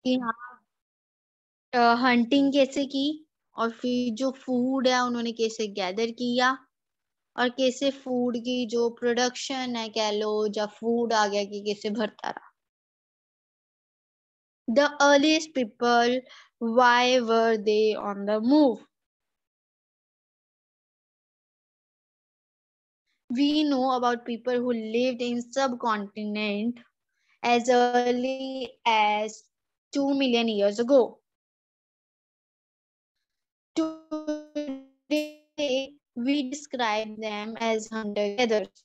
कि हाँ हंटिंग कैसे की, और फिर जो फूड है उन्होंने कैसे गैदर किया, और कैसे फूड की जो प्रोडक्शन है कह लो, जब फूड आ गया कि कैसे भरता रहा। The earliest people, why were they on the move? We know about people who lived in subcontinent as early as 2 million years ago. Today, we describe them as hunter-gatherers.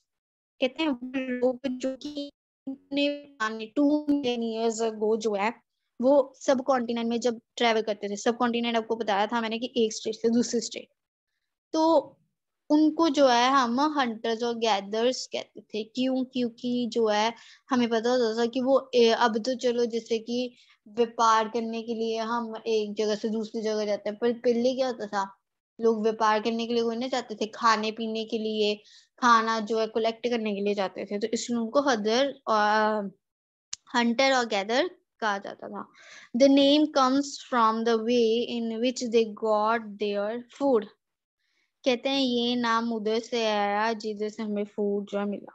कहते हैं वो लोग जो कि इतने पुराने 2 मिलियन ईयर्स अगो जो है वो सब कॉन्टिनेंट में जब ट्रेवल करते थे। सब कॉन्टिनेंट आपको बताया था मैंने कि एक स्टेट से दूसरी स्टेट, तो उनको जो है हम हंटर्स और गैदर्स कहते थे। क्यों? क्योंकि जो है हमें पता होता था कि वो अब तो चलो जैसे कि व्यापार करने के लिए हम एक जगह से दूसरी जगह जाते हैं, पर पहले क्या होता था, लोग व्यापार करने के लिए कोई नहीं जाते थे, खाने पीने के लिए, खाना जो है कलेक्ट करने के लिए जाते थे, तो इसलिए उनको हंटर और गैदर कहा जाता था। The name comes from the way in which they got their food. कहते हैं ये नाम उधर से आया जिधर से हमें फूड जो मिला।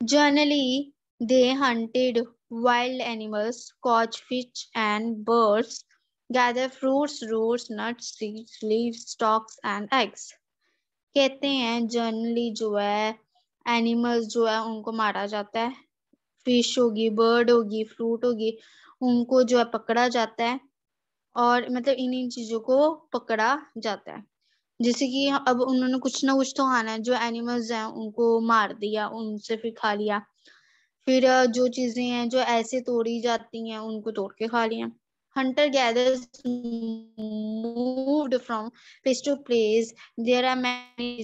Generally, they hunted wild animals, caught fish and birds, gather fruits, roots, nuts, seeds, leaves, stalks and eggs. कहते हैं जनरली जो है एनिमल्स जो है उनको मारा जाता है, फिश होगी, बर्ड होगी, फ्रूट होगी, उनको जो है पकड़ा जाता है, और मतलब इन इन चीजों को पकड़ा जाता है। जैसे कि अब उन्होंने कुछ ना कुछ तो खाना है, जो एनिमल्स हैं उनको मार दिया, उनसे फिर खा लिया, फिर जो चीजें हैं जो ऐसे तोड़ी जाती हैं उनको तोड़ के खा लिया। Hunter gathers moved from place to place, there are many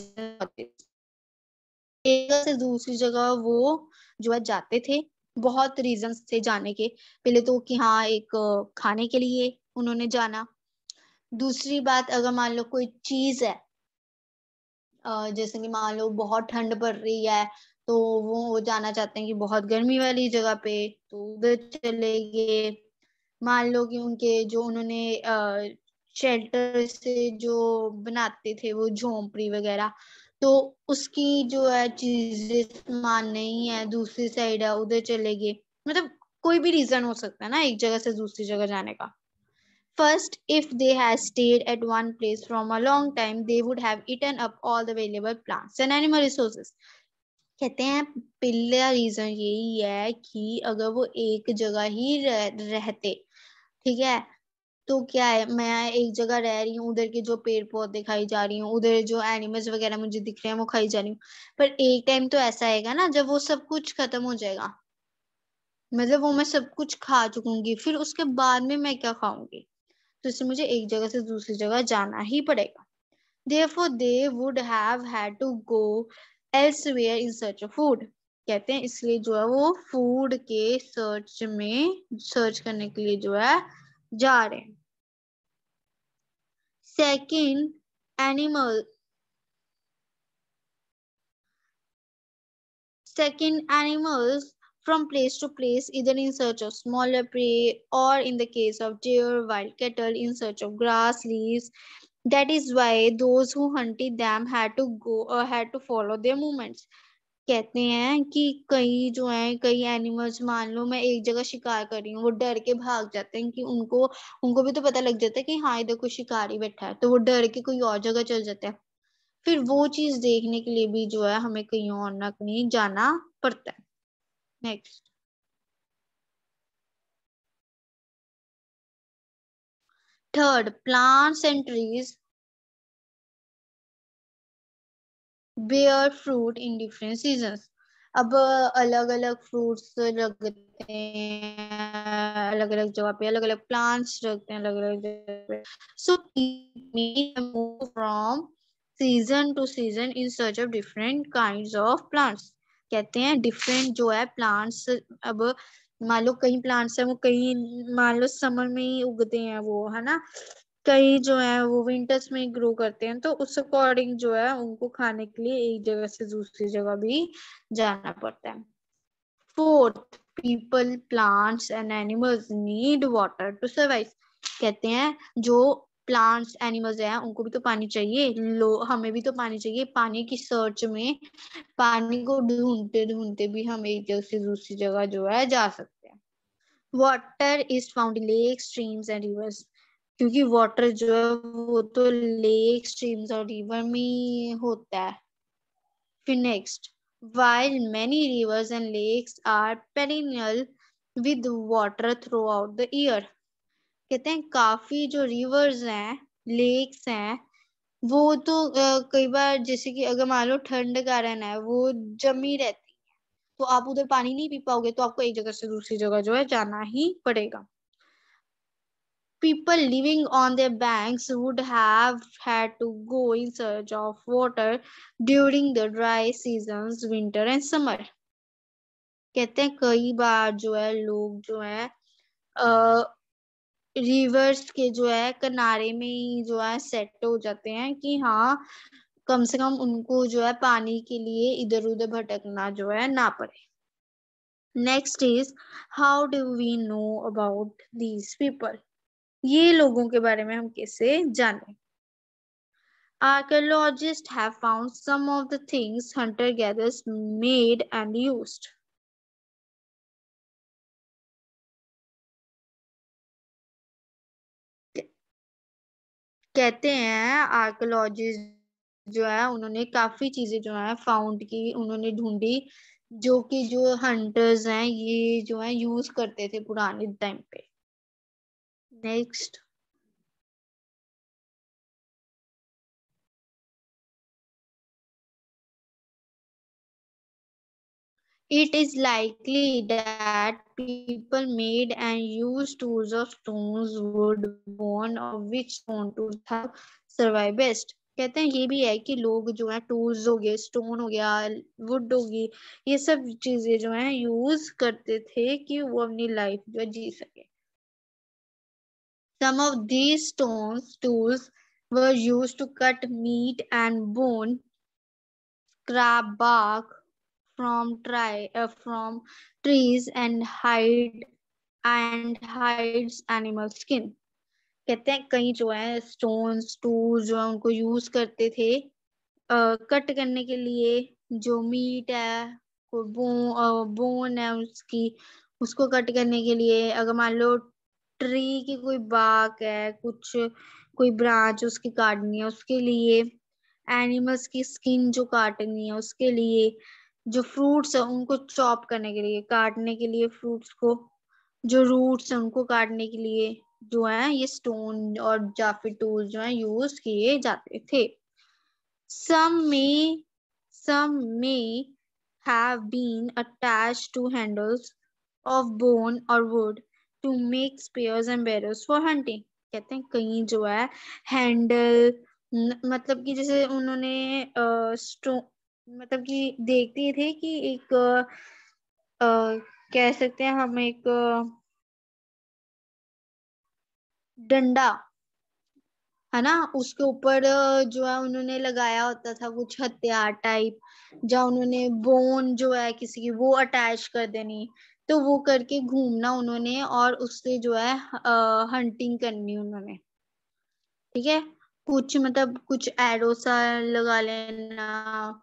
एक जगह से दूसरी जगह वो जो है जाते थे, बहुत रीजंस थे जाने के। पहले तो कि हाँ एक खाने के लिए उन्होंने जाना। दूसरी बात, अगर मान लो कोई चीज है, जैसे कि मान लो बहुत ठंड पड़ रही है, तो वो जाना चाहते हैं कि बहुत गर्मी वाली जगह पे, तो उधर चले गए। मान लो कि उनके जो उन्होंने शेल्टर से जो बनाते थे वो झोंपड़ी वगैरह, तो उसकी जो है चीजें सामान नहीं है, दूसरी साइड है, उधर चले गए। मतलब कोई भी रीजन हो सकता है ना एक जगह से दूसरी जगह जाने का। First, if they had stayed at one place from a long time, they would have eaten up all the available plants and animal resources. कहते हैं पहला रीजन यही है कि अगर वो एक जगह ही रहते, ठीक है, तो क्या है, मैं एक जगह रह रही हूँ, उधर के जो पेड़ पौधे खाई जा रही हूँ, उधर जो एनिमल्स वगैरह मुझे दिख रहे हैं वो खाई जा रही हूँ, पर एक टाइम तो ऐसा आएगा ना जब वो सब कुछ खत्म हो जाएगा, मतलब वो मैं सब कुछ खा चुकूंगी, फिर उसके बाद में मैं क्या खाऊंगी, तो इससे मुझे एक जगह से दूसरी जगह जाना ही पड़ेगा। Therefore, they would have had to go elsewhere in search of food. कहते हैं इसलिए जो है वो फूड के सर्च करने के लिए जो है जा रहे हैं। Second, animal animals from place to place, either in search of smaller prey or in the case of deer, wild cattle in search of grass, leaves. That is why those who hunted them had to follow their movements. कहते हैं कि कई जो है कई animals, मान लो मैं एक जगह शिकार कर रही हूँ, वो डर के भाग जाते हैं कि उनको उनको भी तो पता लग जाता है कि हाँ इधर कोई शिकारी बैठा है, तो वो डर के कोई और जगह चल जाता है। फिर वो चीज देखने के लिए भी जो है हमें कहीं और ना कहीं जाना पड़ता है। Next, third, plants and trees bear fruit in different seasons. अब अलग अलग फ्रूट्स लगते हैं अलग अलग जगह पे, अलग अलग प्लांट्स लगते हैं अलग अलग जगह पे, so move from season two season in search of different kinds of plants. कहते हैं डिफरेंट जो है प्लांट्स, अब मान लो कई प्लांट्स है वो कई मान लो समर में ही उगते हैं वो, है ना, कई जो है वो विंटर्स में ग्रो करते हैं, तो उस अकॉर्डिंग जो है उनको खाने के लिए एक जगह से दूसरी जगह भी जाना पड़ता है। Fourth, people, plants and animals need water to survive. कहते हैं जो प्लांट्स एनिमल्स हैं उनको भी तो पानी चाहिए, हमें भी तो पानी चाहिए। पानी की सर्च में, पानी को ढूंढते ढूंढते भी हम एक जगह से दूसरी जगह जो है जा सकते हैं। Water is found in lake, streams and reverse, क्योंकि वाटर जो है वो तो लेक, स्ट्रीम्स और रिवर में होता है। फिर next, while many rivers and lakes are perennial with water throughout the year, कहते हैं काफी जो रिवर्स हैं, लेक्स हैं, वो तो कई बार जैसे कि अगर मान लो ठंड का रहना है वो जमी रहती है, तो आप उधर पानी नहीं पी पाओगे, तो आपको एक जगह से दूसरी जगह जो है जाना ही पड़ेगा। People living on their banks would have had to go in search of water during the dry seasons, winter and summer. कहते हैं कई बार जो है लोग जो है रिवर्स के जो है किनारे में ही जो है सेट हो जाते हैं कि हाँ कम से कम उनको जो है पानी के लिए इधर उधर भटकना जो है ना पड़े। Next is, how do we know about these people, ये लोगों के बारे में हम कैसे जाने। Archaeologists have found some of the things hunter-gatherers made and used. कहते हैं आर्कियोलॉजिस्ट जो है उन्होंने काफी चीजें जो है फाउंड की, उन्होंने ढूंढी, जो कि जो हंटर्स हैं ये जो है यूज करते थे पुराने टाइम पे। Next, it is likely that people made and used tools of stones, wood, bone, or which stone tools have survived best. कहते हैं ये भी है कि लोग जो है टूल्स हो गए, स्टोन हो गया, वुड होगी, ये सब चीजें जो है यूज करते थे कि वो अपनी लाइफ जो है जी सके। Some of these stones tools were used to cut meat and bone, scrap bark from trees and hides animal skin. कहते हैं कई जो है स्टोन्स टूल्स जो है उनको यूज करते थे कट करने के लिए, जो मीट है, कोई बोन है उसकी, उसको कट करने के लिए। अगर मान लो ट्री की कोई बाक है, कुछ कोई ब्रांच उसकी काटनी है उसके लिए, एनिमल्स की स्किन जो काटनी है उसके लिए, जो फ्रूट्स है उनको चॉप करने के लिए, काटने के लिए फ्रूट्स को, जो रूट्स है उनको काटने के लिए जो है ये स्टोन और या फिर टूल जो है यूज किए जाते थे। Some may have been attached to handles of bone or wood to make spears and barrows for hunting. कहते हैं कहीं जो है हैंडल, मतलब कि जैसे उन्होंने मतलब कि देखते थे कि एक कह सकते हैं हम एक डंडा है ना, उसके ऊपर जो है उन्होंने लगाया होता था कुछ हथियार टाइप, जहाँ उन्होंने बोन जो है किसी की वो अटैच कर देनी, तो वो करके घूमना उन्होंने और उससे जो है हंटिंग करनी उन्होंने। ठीक है, कुछ मतलब कुछ एरो सा लगा लेना,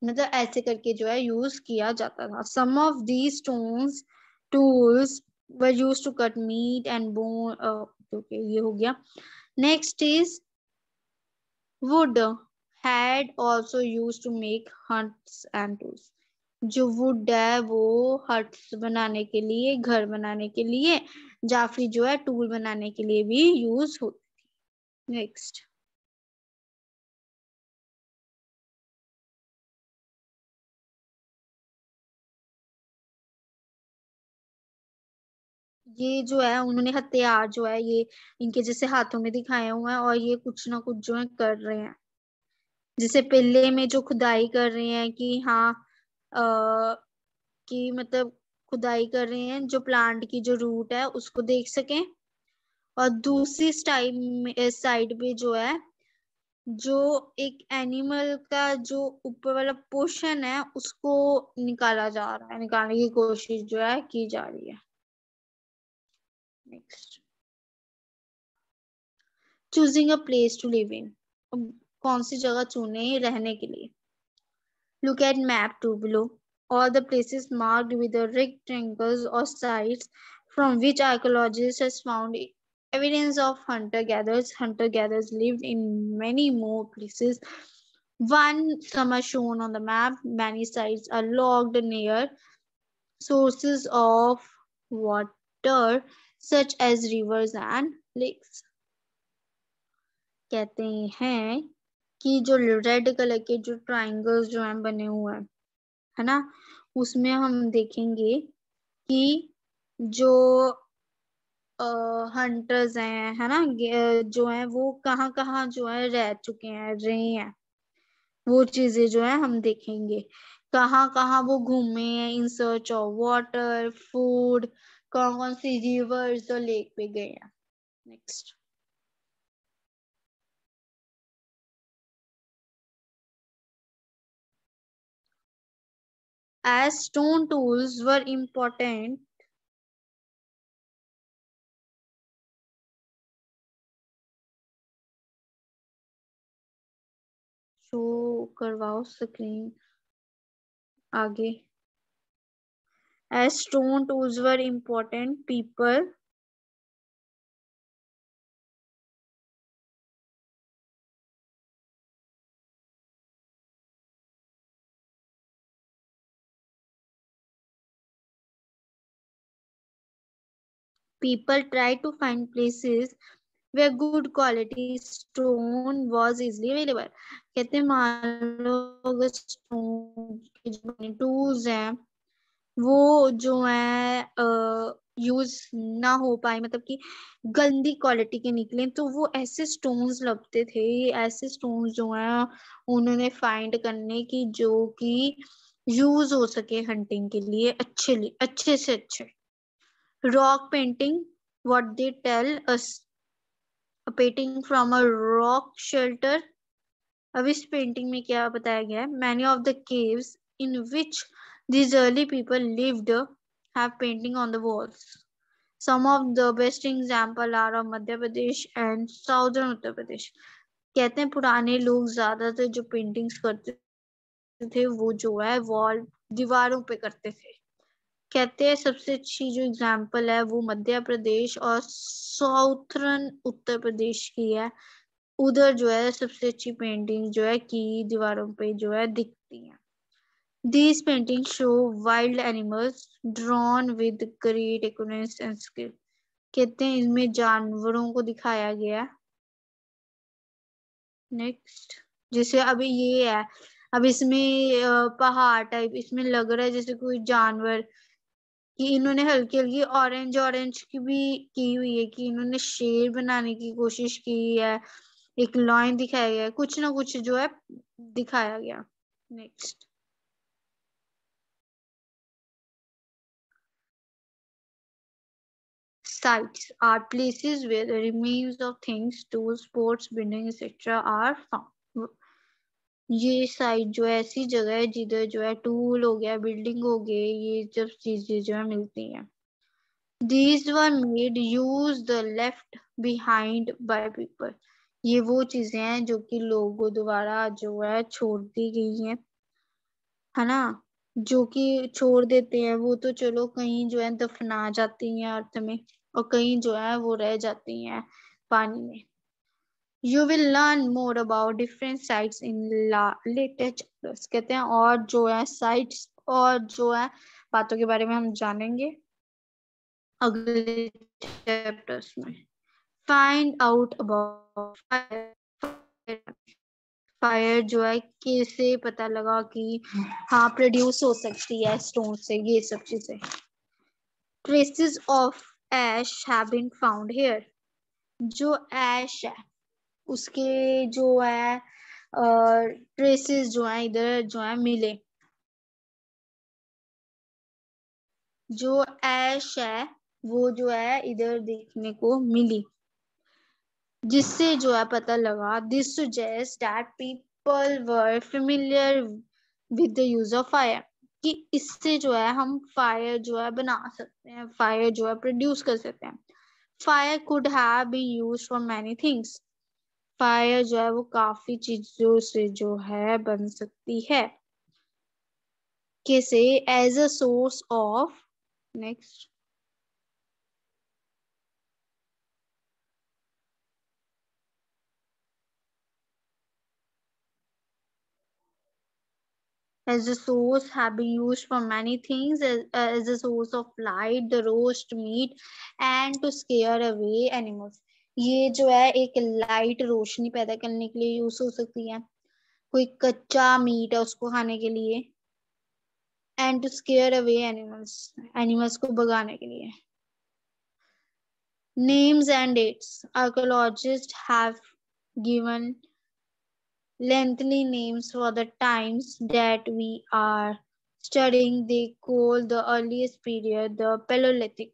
मतलब ऐसे करके जो है यूज किया जाता था। Some of these stones tools were used to cut meat and bone. Okay, ये हो गया। Next is, wood had also used to make huts and tools. जो वुड है वो हट्स बनाने के लिए, घर बनाने के लिए, या फिर जो है टूल बनाने के लिए भी यूज होती थी। नेक्स्ट, ये जो है उन्होंने हथियार जो है ये इनके जैसे हाथों में दिखाए हुए हैं और ये कुछ ना कुछ जो है कर रहे हैं। जैसे पहले में जो खुदाई कर रहे हैं कि हाँ कि मतलब खुदाई कर रहे हैं जो प्लांट की जो रूट है उसको देख सकें, और दूसरी साइड में जो है जो एक एनिमल का जो ऊपर वाला पोर्शन है उसको निकाला जा रहा है, निकालने की कोशिश जो है की जा रही है। Next, choosing a place to live in, कौन सी जगह चुने रहने के लिए। Look at map 2 below. All the places marked with the rectangles or sites from which archaeologists has found evidence of hunter-gatherers. Hunter-gatherers lived in many more places. Some are shown on the map. Many sites are logged near sources of water such as rivers and lakes. कहते हैं कि जो red colour के जो triangles जो हैं बने हुए हैं, है ना, उसमें हम देखेंगे कि जो हंटर्स हैं, है ना, जो है वो कहाँ कहाँ जो है रह चुके हैं, रहे हैं, वो चीजें जो है हम देखेंगे। कहाँ कहाँ वो घूमे हैं in search of water, food, कौन कौन सी रिवर्स और लेक पे गए हैं। Next, as stone tools were important, show करवाओ स्क्रीन आगे। As stone tools were important, people try to find places where good quality stone was easily available. कहते हैं मान लो अगर stone के जो बने tools हैं वो जो है यूज ना हो पाए, मतलब कि गंदी क्वालिटी के निकले, तो वो ऐसे स्टोन्स लगते थे, ऐसे स्टोन्स जो हैं उन्होंने फाइंड करने की जो कि यूज हो सके हंटिंग के लिए अच्छे से अच्छे। Rock painting, what they tell us, a painting from a rock shelter। अब इस पेंटिंग में क्या बताया गया है, many of the caves in which these early people lived have painting on the walls। some of the best example are of Madhya Pradesh and southern Uttar Pradesh. कहते हैं पुराने लोग ज्यादातर जो पेंटिंग्स करते थे वो जो है वॉल, दीवारों पे करते थे। कहते हैं सबसे अच्छी जो एग्जाम्पल है वो मध्य प्रदेश और साउथर्न उत्तर प्रदेश की है। उधर जो है सबसे अच्छी पेंटिंग जो है की दीवारों पे जो है दिखती है। These paintings show wild animals drawn with great acuteness and skill। कहते हैं इसमें जानवरों को दिखाया गया है। नेक्स्ट, जैसे अभी ये है, अब इसमें पहाड़ टाइप इसमें लग रहा है जैसे कोई जानवर, कि इन्होंने हल्की हल्की ऑरेंज ऑरेंज की भी की हुई है, कि इन्होंने शेर बनाने की कोशिश की है, एक लॉइन दिखाया गया है, कुछ ना कुछ जो है दिखाया गया। Next, sites are places where the remains of things, tools, sports, buildings, etc. are found। ये साइट जो है ऐसी जगह है जिधर जो है टूल हो गया, बिल्डिंग हो गए, ये सब चीजें जो है मिलती हैं। These were made use the left behind by people। ये वो चीजें हैं जो कि लोगों द्वारा जो है छोड़ दी गई हैं, है ना, जो कि छोड़ देते हैं वो तो चलो कहीं जो है दफना जाती हैं अर्थ में, और कहीं जो है वो रह जाती हैं पानी में। You will learn more about different sites in later chapters। कहते हैं और जो है sites और जो है बातों के बारे में हम जानेंगे अगले चैप्टर्स में। Find out about fire। Fire जो है कैसे पता लगा कि हाँ प्रोड्यूस हो सकती है स्टोन से, ये सब चीजें। Traces of ash have been found here। जो एश है उसके जो है ट्रेसेस जो है इधर जो है मिले। जो एश है वो जो है इधर देखने को मिली। जिससे जो है पता लगा this suggest that people were familiar with the use of fire, कि इससे जो है हम फायर जो है बना सकते हैं, फायर जो है प्रोड्यूस कर सकते हैं. Fire could have been used for many things. Fire जो है वो काफी चीजों से जो है बन सकती है. कैसे? As a source of, next, as a source have been used for many things, as a source of light, the roast meat and to scare away animals. ये जो है एक लाइट रोशनी पैदा करने के लिए यूज हो सकती है. कोई कच्चा मीट है उसको खाने के लिए, and to scare away animals, animals को भगाने के लिए. Names and dates. Archaeologists have given lengthy names for the times that we are studying. They call the earliest period the Paleolithic.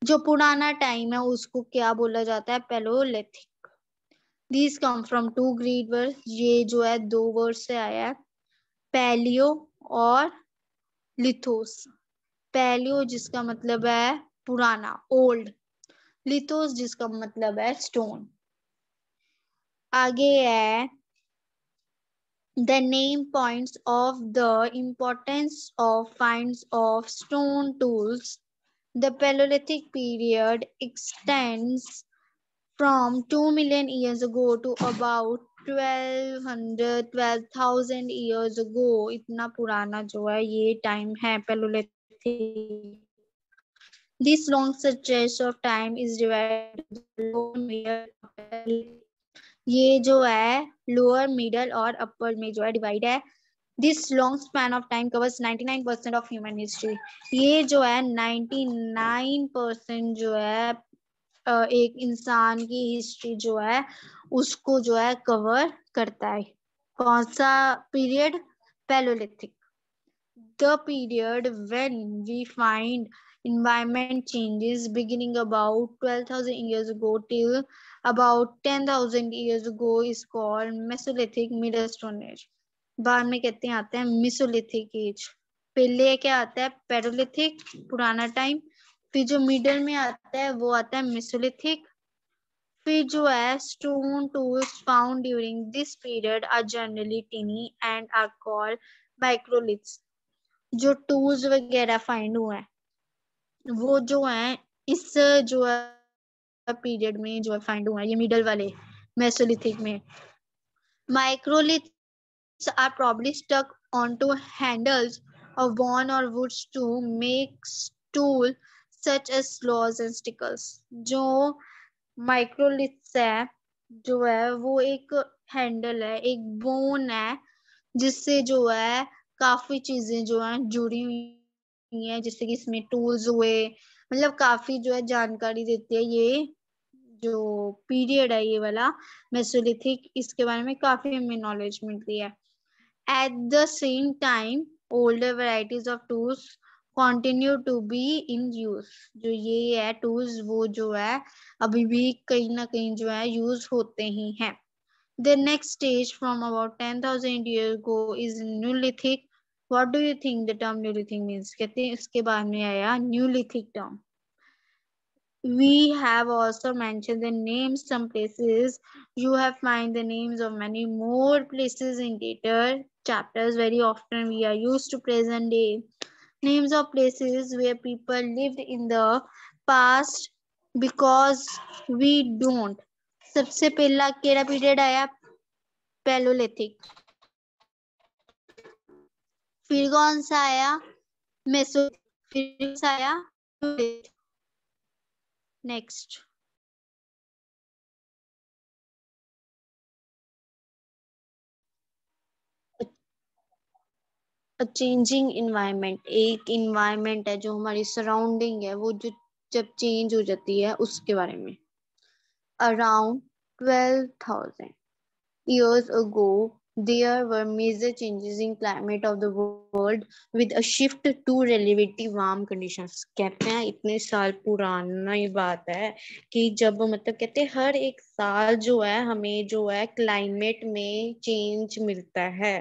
जो पुराना टाइम है उसको क्या बोला जाता है? Paleolithic. These come from two Greek words. ये जो है दो वर्ड से आया है, पैलियो और लिथोस. पैलियो जिसका मतलब है पुराना, ओल्ड. लिथोस जिसका मतलब है स्टोन. आगे है, the name points of the importance of finds of stone tools. The Paleolithic period extends from 2 million years ago to about 12,000 years ago. इतना पुराना जो है ये टाइम है Paleolithic. This long stretch of time is divided into lower middle. ये जो है lower middle और अपर में जो है डिवाइड है. This long span of time covers 99% of human history. ये जो है 99% जो है एक इंसान की हिस्ट्री जो है उसको जो है कवर करता है. कौन सा period? Palaeolithic. The period when we find environment changes beginning about 12,000 years ago till about 10,000 years ago is called Mesolithic Middle Stone Age. बाद में कहते हैं आते हैं Mesolithic Age. पहले क्या आता है? Paleolithic, पुराना टाइम. फिर जो मिडल में आता है वो आता है Mesolithic. फिर जो है stone tools found during this period are generally tiny and are called microliths. जो टूल्स वगैरह फाइंड हुए हैं वो जो है इस जो है पीरियड में जो है फाइंड हुआ है, ये मिडल वाले मेसोलिथिक में. Microliths are probably stuck onto handles of bone or woods to make tool such as saws and stickles. जो माइक्रोलिथ्स है जो है वो एक हैंडल है, एक बोन है जिससे जो है काफी चीजें जो है जुड़ी हुई है, जैसे कि इसमें टूल्स हुए. मतलब काफी जो है जानकारी देती है ये जो पीरियड है ये वाला मेसोलिथिक. इसके बारे में काफी हमें नॉलेज मिलती है. At the same time older varieties of tools continue to be in use. जो ये है टूल्स वो जो है अभी भी कहीं ना कहीं जो है यूज होते ही हैं. The next stage from about 10,000 years ago is Neolithic. What do you think the term Neolithic means? कहते हैं इसके बाद में आया Neolithic term. We have also mentioned the names some places. You have find the names of many more places in later chapters. Very often we are used to present day names of places where people lived in the past because we don't. सबसे पहला केड़ा period आया? Palaeolithic. फिर कौन सा आया? Meso. फिर सा आया नेक्स्ट. Changing environment. एक इन्वायरमेंट है जो हमारी सराउंडिंग है वो जो जब चेंज हो जाती है उसके बारे में. Around 12,000 years ago There were major changes in climate of the world with a shift to relatively warm conditions. कहते हैं इतने साल पुराना ही बात है कि जब मतलब कहते हैं हर एक साल जो है हमें जो है क्लाइमेट में चेंज मिलता है।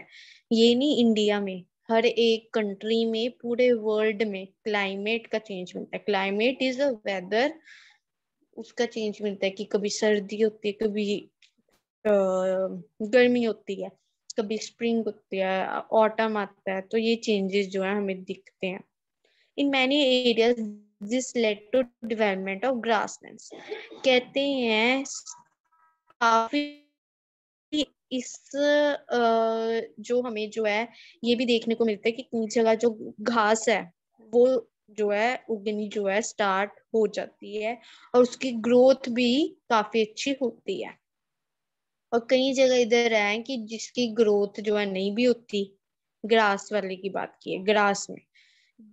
ये नहीं इंडिया में, हर एक कंट्री में पूरे वर्ल्ड में क्लाइमेट का चेंज मिलता है। क्लाइमेट इज अ वेदर, उसका चेंज मिलता है कि कभी सर्दी होती है, कभी गर्मी होती है, कभी स्प्रिंग होती है, ऑटम आता है। तो ये चेंजेस जो है हमें दिखते हैं। In many areas this led to development of grasslands. कहते हैं काफी इस जो हमें जो है ये भी देखने को मिलता है कि कई जगह जो घास है वो जो है उगनी जो है स्टार्ट हो जाती है और उसकी ग्रोथ भी काफी अच्छी होती है। और कई जगह इधर है कि जिसकी ग्रोथ जो है नहीं भी होती। ग्रास वाले की बात की है, ग्रास में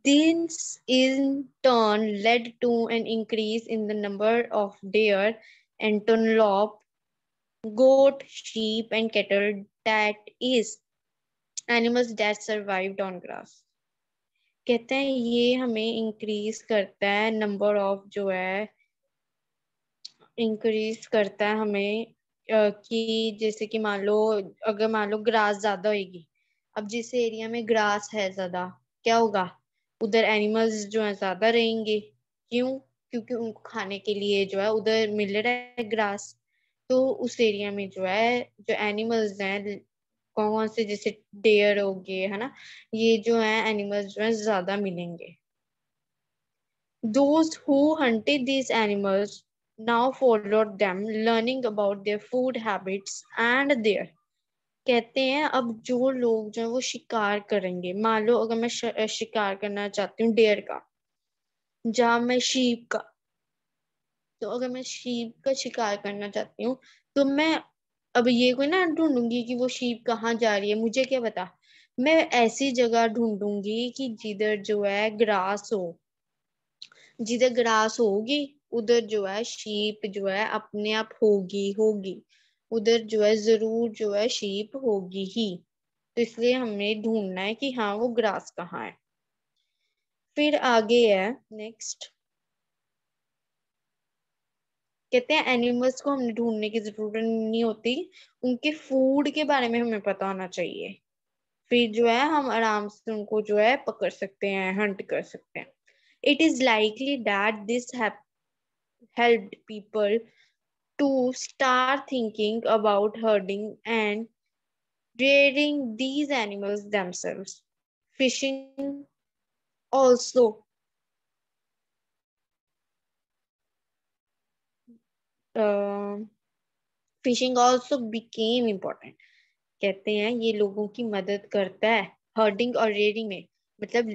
this in turn led to an increase in the number of deer, antelope, goat, sheep, and cattle, that is animals that survived on grass। कहते हैं ये हमें इंक्रीज करता है नंबर ऑफ जो है, इंक्रीज करता है हमें कि जैसे कि मान लो अगर मान लो ग्रास ज्यादा होगी, अब जिस एरिया में ग्रास है ज्यादा क्या होगा, उधर एनिमल्स जो है ज्यादा रहेंगे। क्यों? क्योंकि उनको खाने के लिए जो है उधर मिल रहा है ग्रास। तो उस एरिया में जो है जो एनिमल्स हैं कौन कौन से, जैसे डेयर हो गए है ना, ये जो है एनिमल्स जो है ज्यादा मिलेंगे। Those who hunted these animals now followed them, learning about their food habits and their। कहते हैं अब जो लोग जो है वो शिकार करेंगे, मान लो अगर मैं शिकार करना चाहती हूँ डेयर का, जहाँ मैं शीप का, तो अगर मैं शीप का शिकार करना चाहती हूँ तो मैं अब ये कोई ना ढूंढूंगी कि वो शीप कहाँ जा रही है, मुझे क्या पता। मैं ऐसी जगह ढूंढूंगी कि जिधर जो है ग्रास हो, जिधर ग्रास होगी उधर जो है शीप जो है अपने आप होगी होगी, उधर जो है जरूर जो है शीप होगी ही। तो इसलिए हमें ढूंढना है कि हाँ वो ग्रास कहाँ है। फिर आगे है नेक्स्ट, कहते हैं एनिमल्स को हमने ढूंढने की जरूरत नहीं होती, उनके फूड के बारे में हमें पता होना चाहिए। फिर जो है हम आराम से उनको जो है पकड़ सकते हैं, हंट कर सकते हैं। It is likely that this helped people to start thinking about herding and rearing these animals themselves. Fishing also uh, fishing also became important। कहते हैं ये लोगों की मदद करता है हर्डिंग और रेयरिंग में। मतलब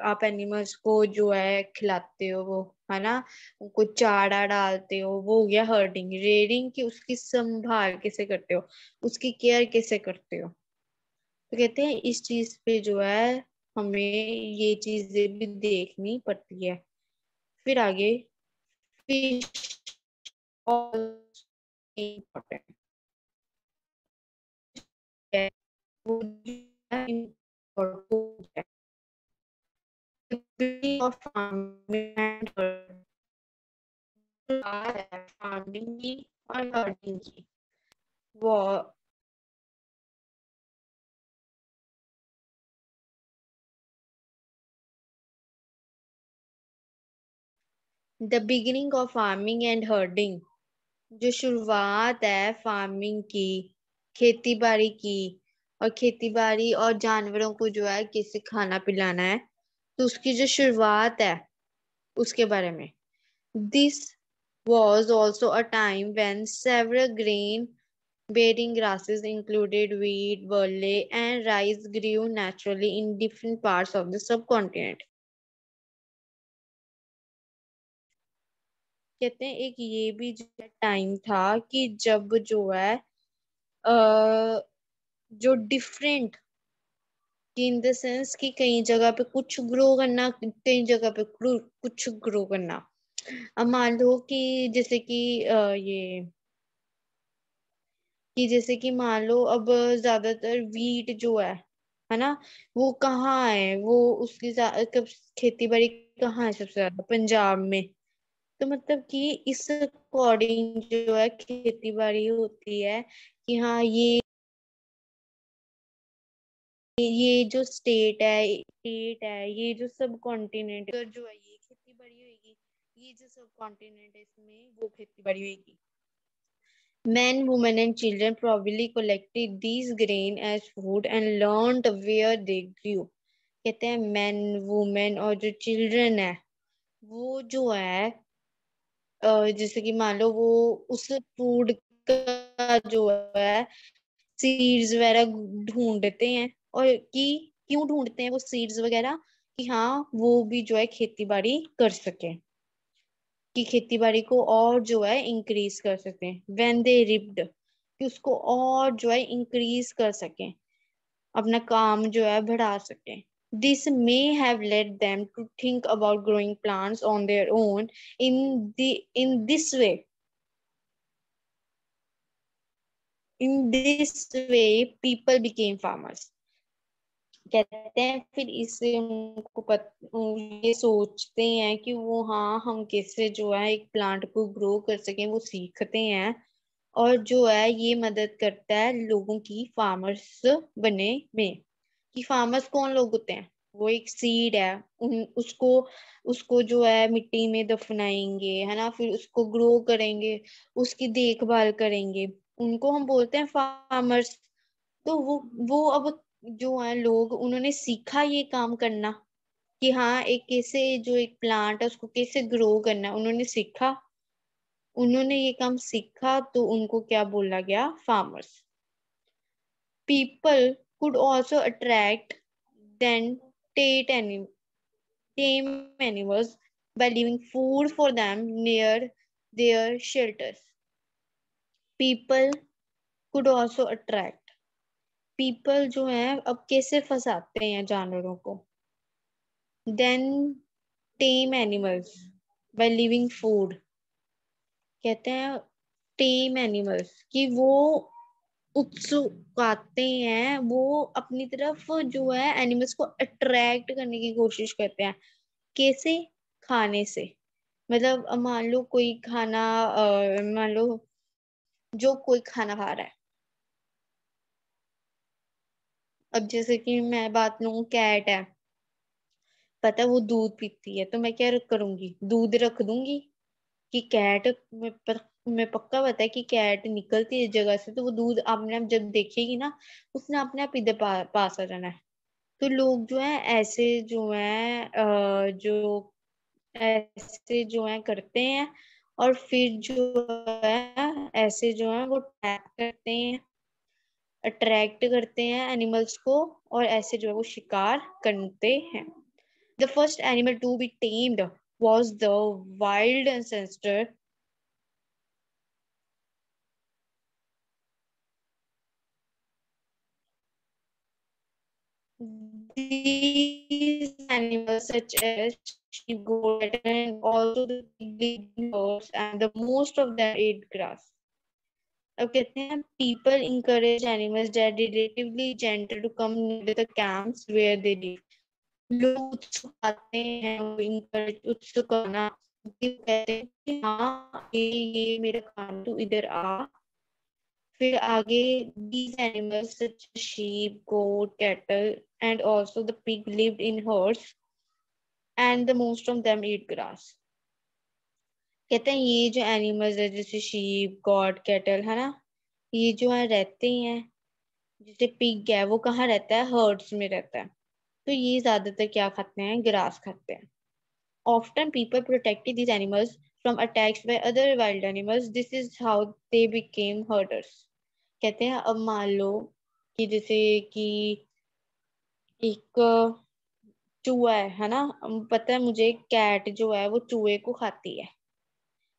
आप एनिमल्स को जो है खिलाते हो वो है ना, उनको चारा डालते हो, वो हो गया हर्डिंग। रेयरिंग की उसकी संभाल कैसे करते हो, उसकी केयर कैसे करते हो। तो कहते हैं इस चीज पे जो है हमें ये चीजें भी देखनी पड़ती है। फिर आगे फिश इम्पोर्टेंट है, वो important of farming and farming की और herding की। वो the beginning of farming and herding, जो शुरुआत है फार्मिंग की, खेती बाड़ी की, और खेती बाड़ी और जानवरों को जो है कैसे खाना पिलाना है, तो उसकी जो शुरुआत है उसके बारे में। This was also a time when several grain bearing grasses included wheat, barley, and rice grew naturally in different parts of the subcontinent। कहते हैं एक ये भी जो टाइम था कि जब जो है जो डिफरेंट कि इन द सेंस कि कई जगह पे कुछ ग्रो करना, कई जगह पे कुछ ग्रो करना। अब मान लो कि जैसे कि ये कि जैसे कि मान लो अब ज्यादातर वीट जो है ना, वो कहाँ है, वो उसकी खेती बाड़ी कहाँ है सबसे ज्यादा, पंजाब में। तो मतलब कि इस अकॉर्डिंग जो है खेती बाड़ी होती है कि हाँ ये जो स्टेट है ये जो सब कॉन्टिनेंट जो है ये खेती बाड़ी होगी, ये जो सब कॉन्टिनेंट है इसमें वो खेती बाड़ी होगी। Men, women, and children probably collected these grain as food and learned where they grew. कहते हैं men, women और जो children है वो जो है जैसे कि मान लो वो उस फूड का जो है सीड्स वगैरह ढूंढते हैं, और कि क्यों ढूंढते हैं वो सीड्स वगैरह, कि हाँ वो भी जो है खेती बाड़ी कर सके, कि खेती बाड़ी को और जो है इंक्रीज कर सकें। व्हेन दे रिप्ड, कि उसको और जो है इंक्रीज कर सकें, अपना काम जो है बढ़ा सकें। This may have led them to think about growing plants on their own. In this way in this way people became farmers. कहते हैं फिर इससे उनको ये सोचते हैं कि वो हाँ हम कैसे जो है एक प्लांट को ग्रो कर सकें, वो सीखते हैं। और जो है ये मदद करता है लोगों की फार्मर्स बनने में। कि फार्मर्स कौन लोग होते हैं, वो एक सीड है, उन उसको उसको जो है मिट्टी में दफनाएंगे है ना, फिर उसको ग्रो करेंगे, उसकी देखभाल करेंगे, उनको हम बोलते हैं फार्मर्स। तो वो अब जो है लोग उन्होंने सीखा ये काम करना, कि हाँ एक कैसे जो एक प्लांट है उसको कैसे ग्रो करना है, उन्होंने सीखा, उन्होंने ये काम सीखा तो उनको क्या बोला गया, farmers. People could also attract then tame tame animals by leaving food for them near their shelters. People could also attract, people जो है अब कैसे फंसाते हैं जानवरों को, then tame animals by leaving food। कहते हैं टेम एनिमल्स कि वो उत्सुकाते हैं, वो अपनी तरफ जो है एनिमल्स को अट्रैक्ट करने की कोशिश करते हैं। कैसे, खाने से। मतलब अब मान लो कोई खाना मान लो जो कोई खाना खा रहा है, अब जैसे कि मैं बात लूं, कैट है, पता है वो दूध पीती है, तो मैं क्या करूंगी, दूध रख दूंगी। कि कैट मैं पक्का पता है कि कैट निकलती है इस जगह से तो वो दूध अपने आप जब देखेगी ना, उसने अपने आप इधर पास आ जाना है। तो लोग जो है ऐसे जो है जो ऐसे जो है करते हैं, और फिर जो है ऐसे जो है वो टैप करते हैं, अट्रैक्ट करते हैं एनिमल्स को, और ऐसे जो है वो शिकार करते हैं। The first animal to be tamed was the wild ancestor. These animals such as sheep, goat, and also the big birds, and the most of them ate grass. अब कहते हैं people encourage animals that are relatively gentle to come near the camps where they live. लोग उत्सुक आते हैं, वो encourage उत्सुक आना, कि कहते हैं कि हाँ ये मेरा काम, तू इधर आ। फिर आगे these animals such as sheep, goat, cattle, and also the pig lived in herds, and the most of them eat grass. कहते हैं ये जो एनिमल्स है जैसे शीप, गॉड, कैटल है ना, ये जो है रहते ही हैं। जैसे पिग है वो कहाँ रहता है, हर्ड्स में रहता है। तो ये ज्यादातर क्या खाते हैं, ग्रास खाते हैं। Often people protected these animals from attacks by other wild animals. This is how they became herders. कहते हैं अब मान लो कि जैसे कि एक चूहा है ना, पता है मुझे कैट जो है वो चूहे को खाती है।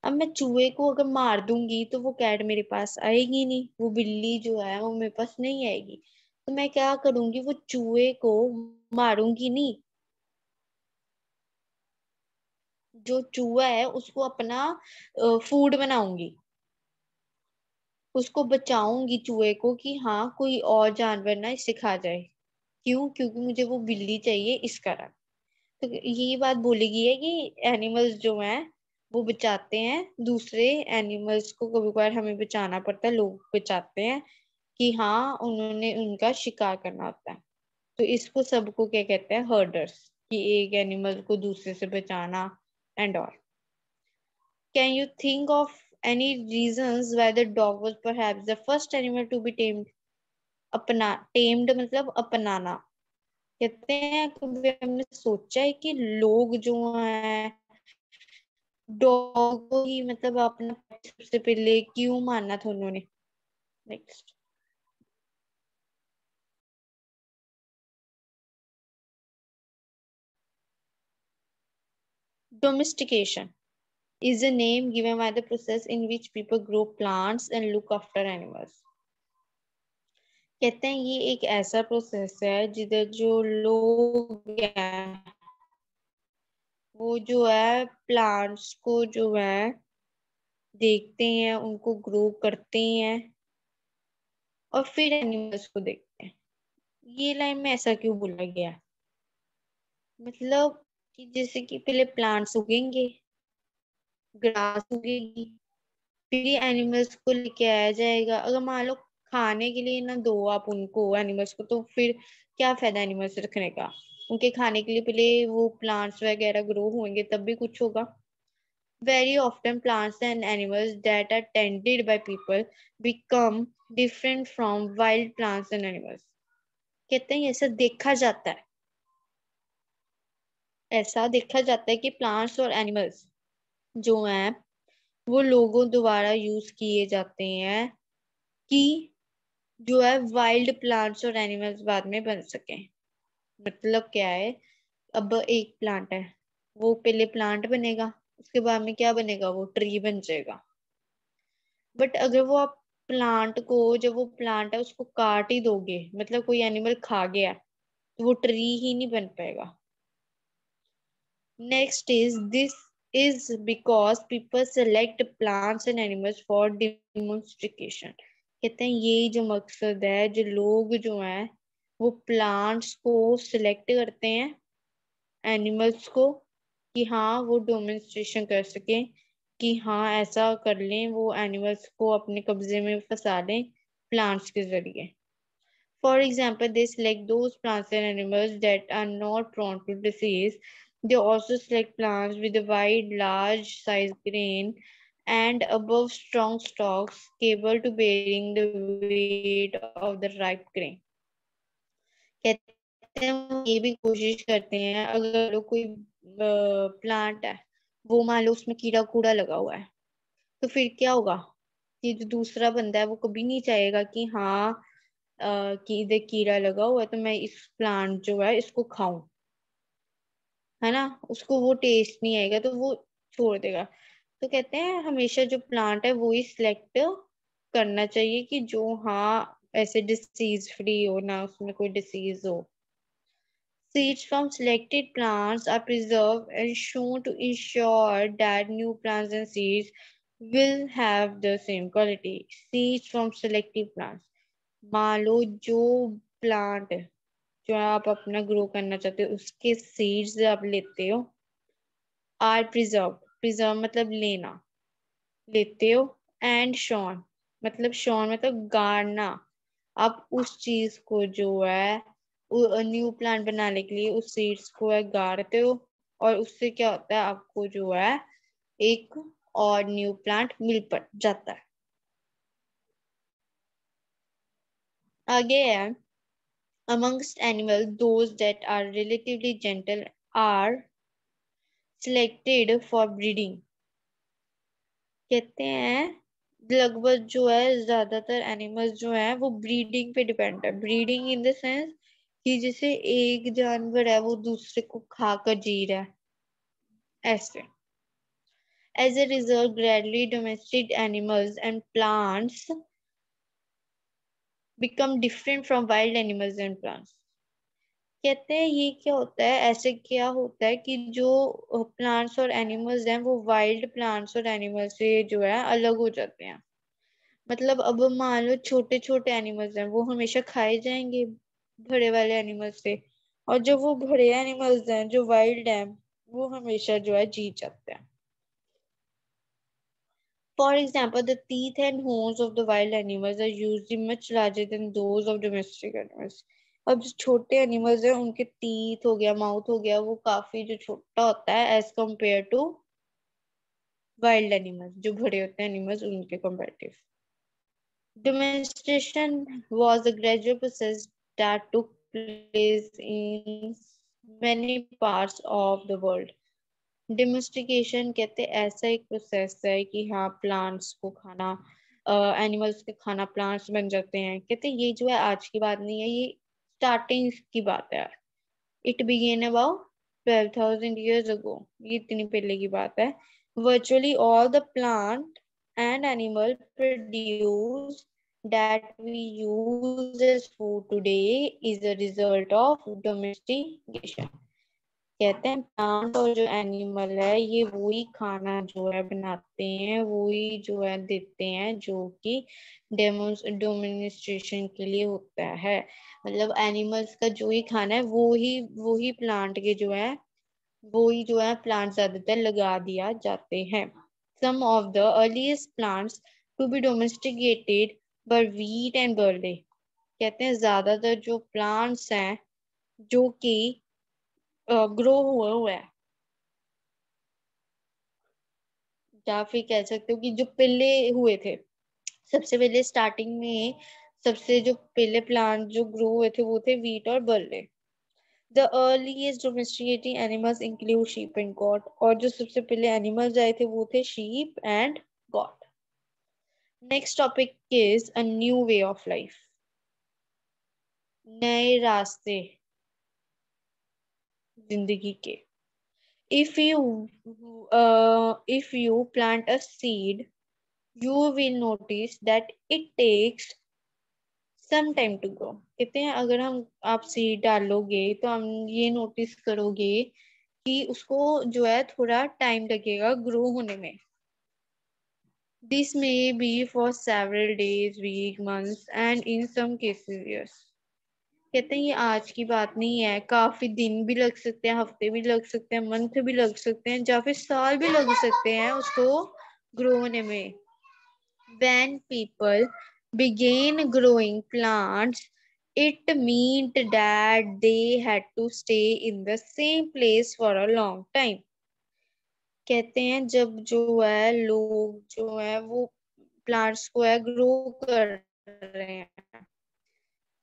अब मैं चूहे को अगर मार दूंगी तो वो कैट मेरे पास आएगी नहीं, वो बिल्ली जो है वो मेरे पास नहीं आएगी। तो मैं क्या करूंगी, वो चूहे को मारूंगी नहीं, जो चूहा है उसको अपना फूड बनाऊंगी। उसको बचाऊंगी चूहे को कि हाँ कोई और जानवर ना इसे खा जाए। क्यों? क्योंकि मुझे वो बिल्ली चाहिए इस कारण। तो यही बात बोली गई है कि एनिमल्स जो हैं वो बचाते हैं दूसरे एनिमल्स को। कभी कभार हमें बचाना पड़ता है, लोग बचाते हैं कि हाँ उन्होंने उनका शिकार करना होता है। तो इसको सबको क्या कहते हैं? हर्डर्स। कि एक एनिमल को दूसरे से बचाना and all. Can you think of any reasons why the dog was perhaps the first animal to be tamed? अपना टेम्ड मतलब अपनाना। कहते हैं कभी हमने सोचा है कि लोग जो हैं डॉग को ही मतलब अपना pet सबसे पहले क्यों माना था उन्होंने? Next. Domestication is a name given by the process in which people grow plants and look after animals. कहते हैं ये एक ऐसा प्रोसेस है जिधर जो लोग हैं वो जो है प्लांट्स को जो है देखते हैं, उनको ग्रो करते हैं और फिर एनिमल्स को देखते हैं। ये लाइन में ऐसा क्यों बोला गया है? मतलब कि जैसे कि पहले प्लांट्स उगेंगे, ग्रास उगेगी, फिर एनिमल्स को लेके आया जाएगा। अगर मान लो खाने के लिए ना दो आप उनको एनिमल्स को, तो फिर क्या फायदा एनिमल्स रखने का? उनके खाने के लिए पहले वो प्लांट्स वगैरह ग्रो होंगे तब भी कुछ होगा। Very often plants and animals that are tended by people become different from wild plants and animals. कहते हैं ऐसा देखा जाता है, ऐसा देखा जाता है कि प्लांट्स और एनिमल्स जो हैं वो लोगों द्वारा यूज किए जाते हैं कि जो है वाइल्ड प्लांट्स और एनिमल्स बाद में बन सके। मतलब क्या है? अब एक प्लांट है, वो पहले प्लांट बनेगा, उसके बाद में क्या बनेगा? वो ट्री बन जाएगा। बट अगर वो आप प्लांट को, जब वो प्लांट है उसको काट ही दोगे, मतलब कोई एनिमल खा गया, तो वो ट्री ही नहीं बन पाएगा। Next is this is because people select plants and animals for demonstration. कहते हैं ये जो मकसद है, जो लोग जो हैं वो प्लांट्स को सिलेक्ट करते हैं, एनिमल्स को, कि हाँ वो डेमोन्स्ट्रेशन कर सके कि हाँ ऐसा कर लें, वो एनिमल्स को अपने कब्जे में फंसा लें प्लांट्स के जरिए। For example, they select those plants and animals that are not prone to disease. They also select plants with a wide, large size grain and above strong stalks capable to bearing the weight of the ripe grain. कहते हैं वो ये भी कोशिश करते हैं, अगर लोग कोई प्लांट है, वो मान लो उसमें कीड़ा कूड़ा लगा हुआ है, तो फिर क्या होगा? कि जो दूसरा बंदा है वो कभी नहीं चाहेगा कि हाँ कि इधर कीड़ा लगा हुआ है तो मैं इस प्लांट जो है इसको खाऊं, है ना? उसको वो टेस्ट नहीं आएगा तो वो छोड़ देगा। तो कहते हैं हमेशा जो प्लांट है वो ही सिलेक्ट करना चाहिए कि जो हाँ ऐसे डिसीज फ्री हो, ना उसमें कोई डिसीज हो। Seeds from selected plants are preserved and shown to ensure that new plants and seeds will have the same quality. Seeds from selected plants. मान लो जो प्लांट जो आप अपना ग्रो करना चाहते हो उसके सीड्स आप लेते हो, आर प्रिजर्व, प्रिजर्व मतलब लेना, लेते हो, एंड शॉन मतलब शॉन मतलब गाड़ना। आप उस चीज को जो है न्यू प्लांट बनाने के लिए उस सीड्स को है गाड़ते हो, और उससे क्या होता है? आपको जो है एक और न्यू प्लांट मिल पड़ जाता है। आगे है amongst animals those that are relatively gentle are selected for breeding. कहते हैं लगभग जो है ज्यादातर एनिमल्स जो है वो ब्रीडिंग पे डिपेंड है। ब्रीडिंग इन द सेंस कि जैसे एक जानवर है वो दूसरे को खाकर जी रहा है, ऐसे। As a result, gradually domestic animals and plants become different from wild animals and plants. कहते हैं ये क्या होता है, ऐसे क्या होता है कि जो प्लांट्स और एनिमल्स हैं वो वाइल्ड प्लांट्स और एनिमल्स से जो है अलग हो जाते हैं। मतलब अब मान लो छोटे छोटे एनिमल्स हैं, वो हमेशा खाए जाएंगे बड़े वाले एनिमल से, और जो वो बड़े एनिमल्स हैं जो वाइल्ड हैं, वो हमेशा जो है जीत जाते हैं। For example, the teeth and horns of the wild animals are usually much larger than those of domestic animals. अब जो छोटे एनिमल्स हैं उनके टीथ हो गया, माउथ हो गया, वो काफी जो छोटा होता है as compare to wild animals, जो बड़े होते हैं एनिमल्स उनके comparative. Domestication was a gradual process that took place in many parts of the world. Domestication कहते हैं ऐसा एक प्रोसेस है कि हाँ प्लांट्स को खाना, एनिमल्स के खाना प्लांट्स बन जाते हैं। कहते हैं ये जो है आज की बात नहीं है, ये स्टार्टिंग की बात है। It began about 12,000 years ago, ये इतनी पहले की बात है। Virtually all the plant and animal produce that we use as food today is a result of domestication. कहते हैं प्लांट और जो एनिमल है ये वही खाना जो है बनाते हैं, वही जो है देते हैं जो कि डोमिनिस्ट्रेशन के लिए होता है। मतलब एनिमल्स का जो ही खाना है वो ही प्लांट के जो है वो ही जो है प्लांट ज्यादातर लगा दिया जाते हैं। Some of the earliest plants to be domesticated were wheat and barley. कहते हैं ज्यादातर जो प्लांट्स हैं जो कि ग्रो हुए है, या फिर कह सकते हो कि जो पहले हुए थे, सबसे पहले स्टार्टिंग में सबसे जो पहले प्लांट जो ग्रो हुए थे वो थे वीट और barley. The earliest domesticated animals include sheep and goat, और जो सबसे पहले एनिमल्स आए थे वो थे sheep and goat. Next topic is a new way of life, नए रास्ते जिंदगी के। if you if you plant a seed, you will notice that it takes some time to grow। कहते हैं अगर आप सीड डालोगे तो हम ये नोटिस करोगे कि उसको जो है थोड़ा टाइम लगेगा ग्रो होने में। This may be for several days, weeks, months, and in some cases years। कहते हैं ये आज की बात नहीं है, काफी दिन भी लग सकते हैं, हफ्ते भी लग सकते हैं, मंथ भी लग सकते हैं, या फिर साल भी लग सकते हैं उसको ग्रो होने में। When people began growing plants, it meant that they had to stay in the same place for a long time। कहते हैं जब जो है लोग जो है वो प्लांट्स को है ग्रो कर रहे हैं,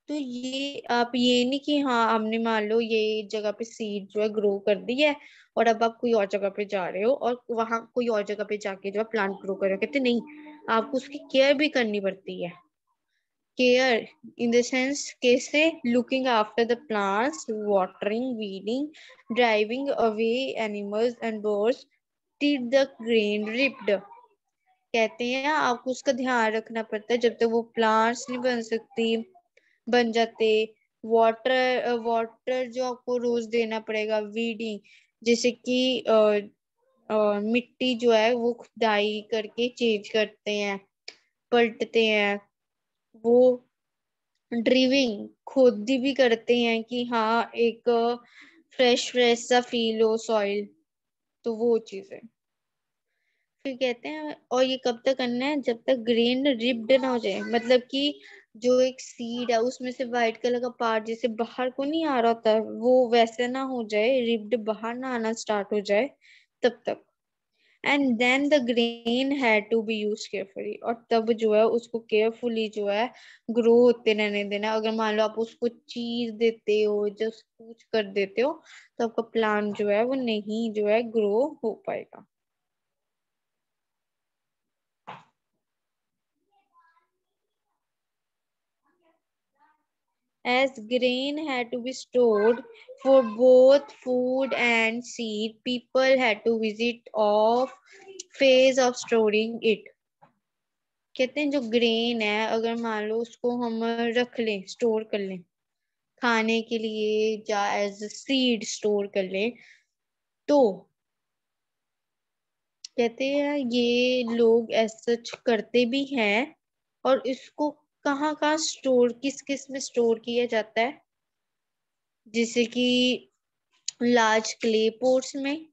तो ये आप ये नहीं कि हाँ हमने मान लो ये जगह पे सीड जो है ग्रो कर दी है और अब आप कोई और जगह पे जा रहे हो और वहां कोई और जगह पे जाके जो है प्लांट ग्रो कर रहे हो। कहते नहीं, आपको उसकी केयर भी करनी पड़ती है। केयर इन द सेंस कैसे? Looking after the plants, watering, weeding, driving away animals and birds till the grain ripped. कहते हैं आपको उसका ध्यान रखना पड़ता है जब तक वो प्लांट्स नहीं बन जाते। वाटर जो आपको रोज देना पड़ेगा, वीडिंग जैसे कि मिट्टी जो है वो खुदाई करके चेंज करते हैं, पलटते हैं। वो ड्रिविंग खुद भी करते हैं कि हाँ एक फ्रेश फ्रेश सा फील हो सॉइल, तो वो चीज है। फिर कहते हैं और ये कब तक करना है? जब तक ग्रेन रिप्ड ना हो जाए, मतलब कि जो एक सीड है उसमें से व्हाइट कलर का पार्ट जैसे बाहर को नहीं आ रहा होता वो वैसे ना हो जाए, रिप्ड बाहर ना आना स्टार्ट हो जाए, तब तक। And then the grain had to be use carefully, और तब जो है उसको केयरफुली जो है ग्रो होते रहने देना। अगर मान लो आप उसको चीर देते हो, जस्ट कुछ कर देते हो, तो आपका प्लांट जो है वो नहीं जो है ग्रो हो पाएगा। As grain had to be stored for both food and seed, people had to visit off phase of storing it। कहते हैं जो ग्रेन है अगर मान लो उसको हम रख लें, स्टोर कर लें खाने के लिए या एज सीड स्टोर कर लें, तो कहते हैं ये लोग ऐसा करते भी हैं, और इसको कहाँ कहाँ स्टोर, किस किस में स्टोर किया जाता है, जैसे कि लार्ज क्ले पोट्स में,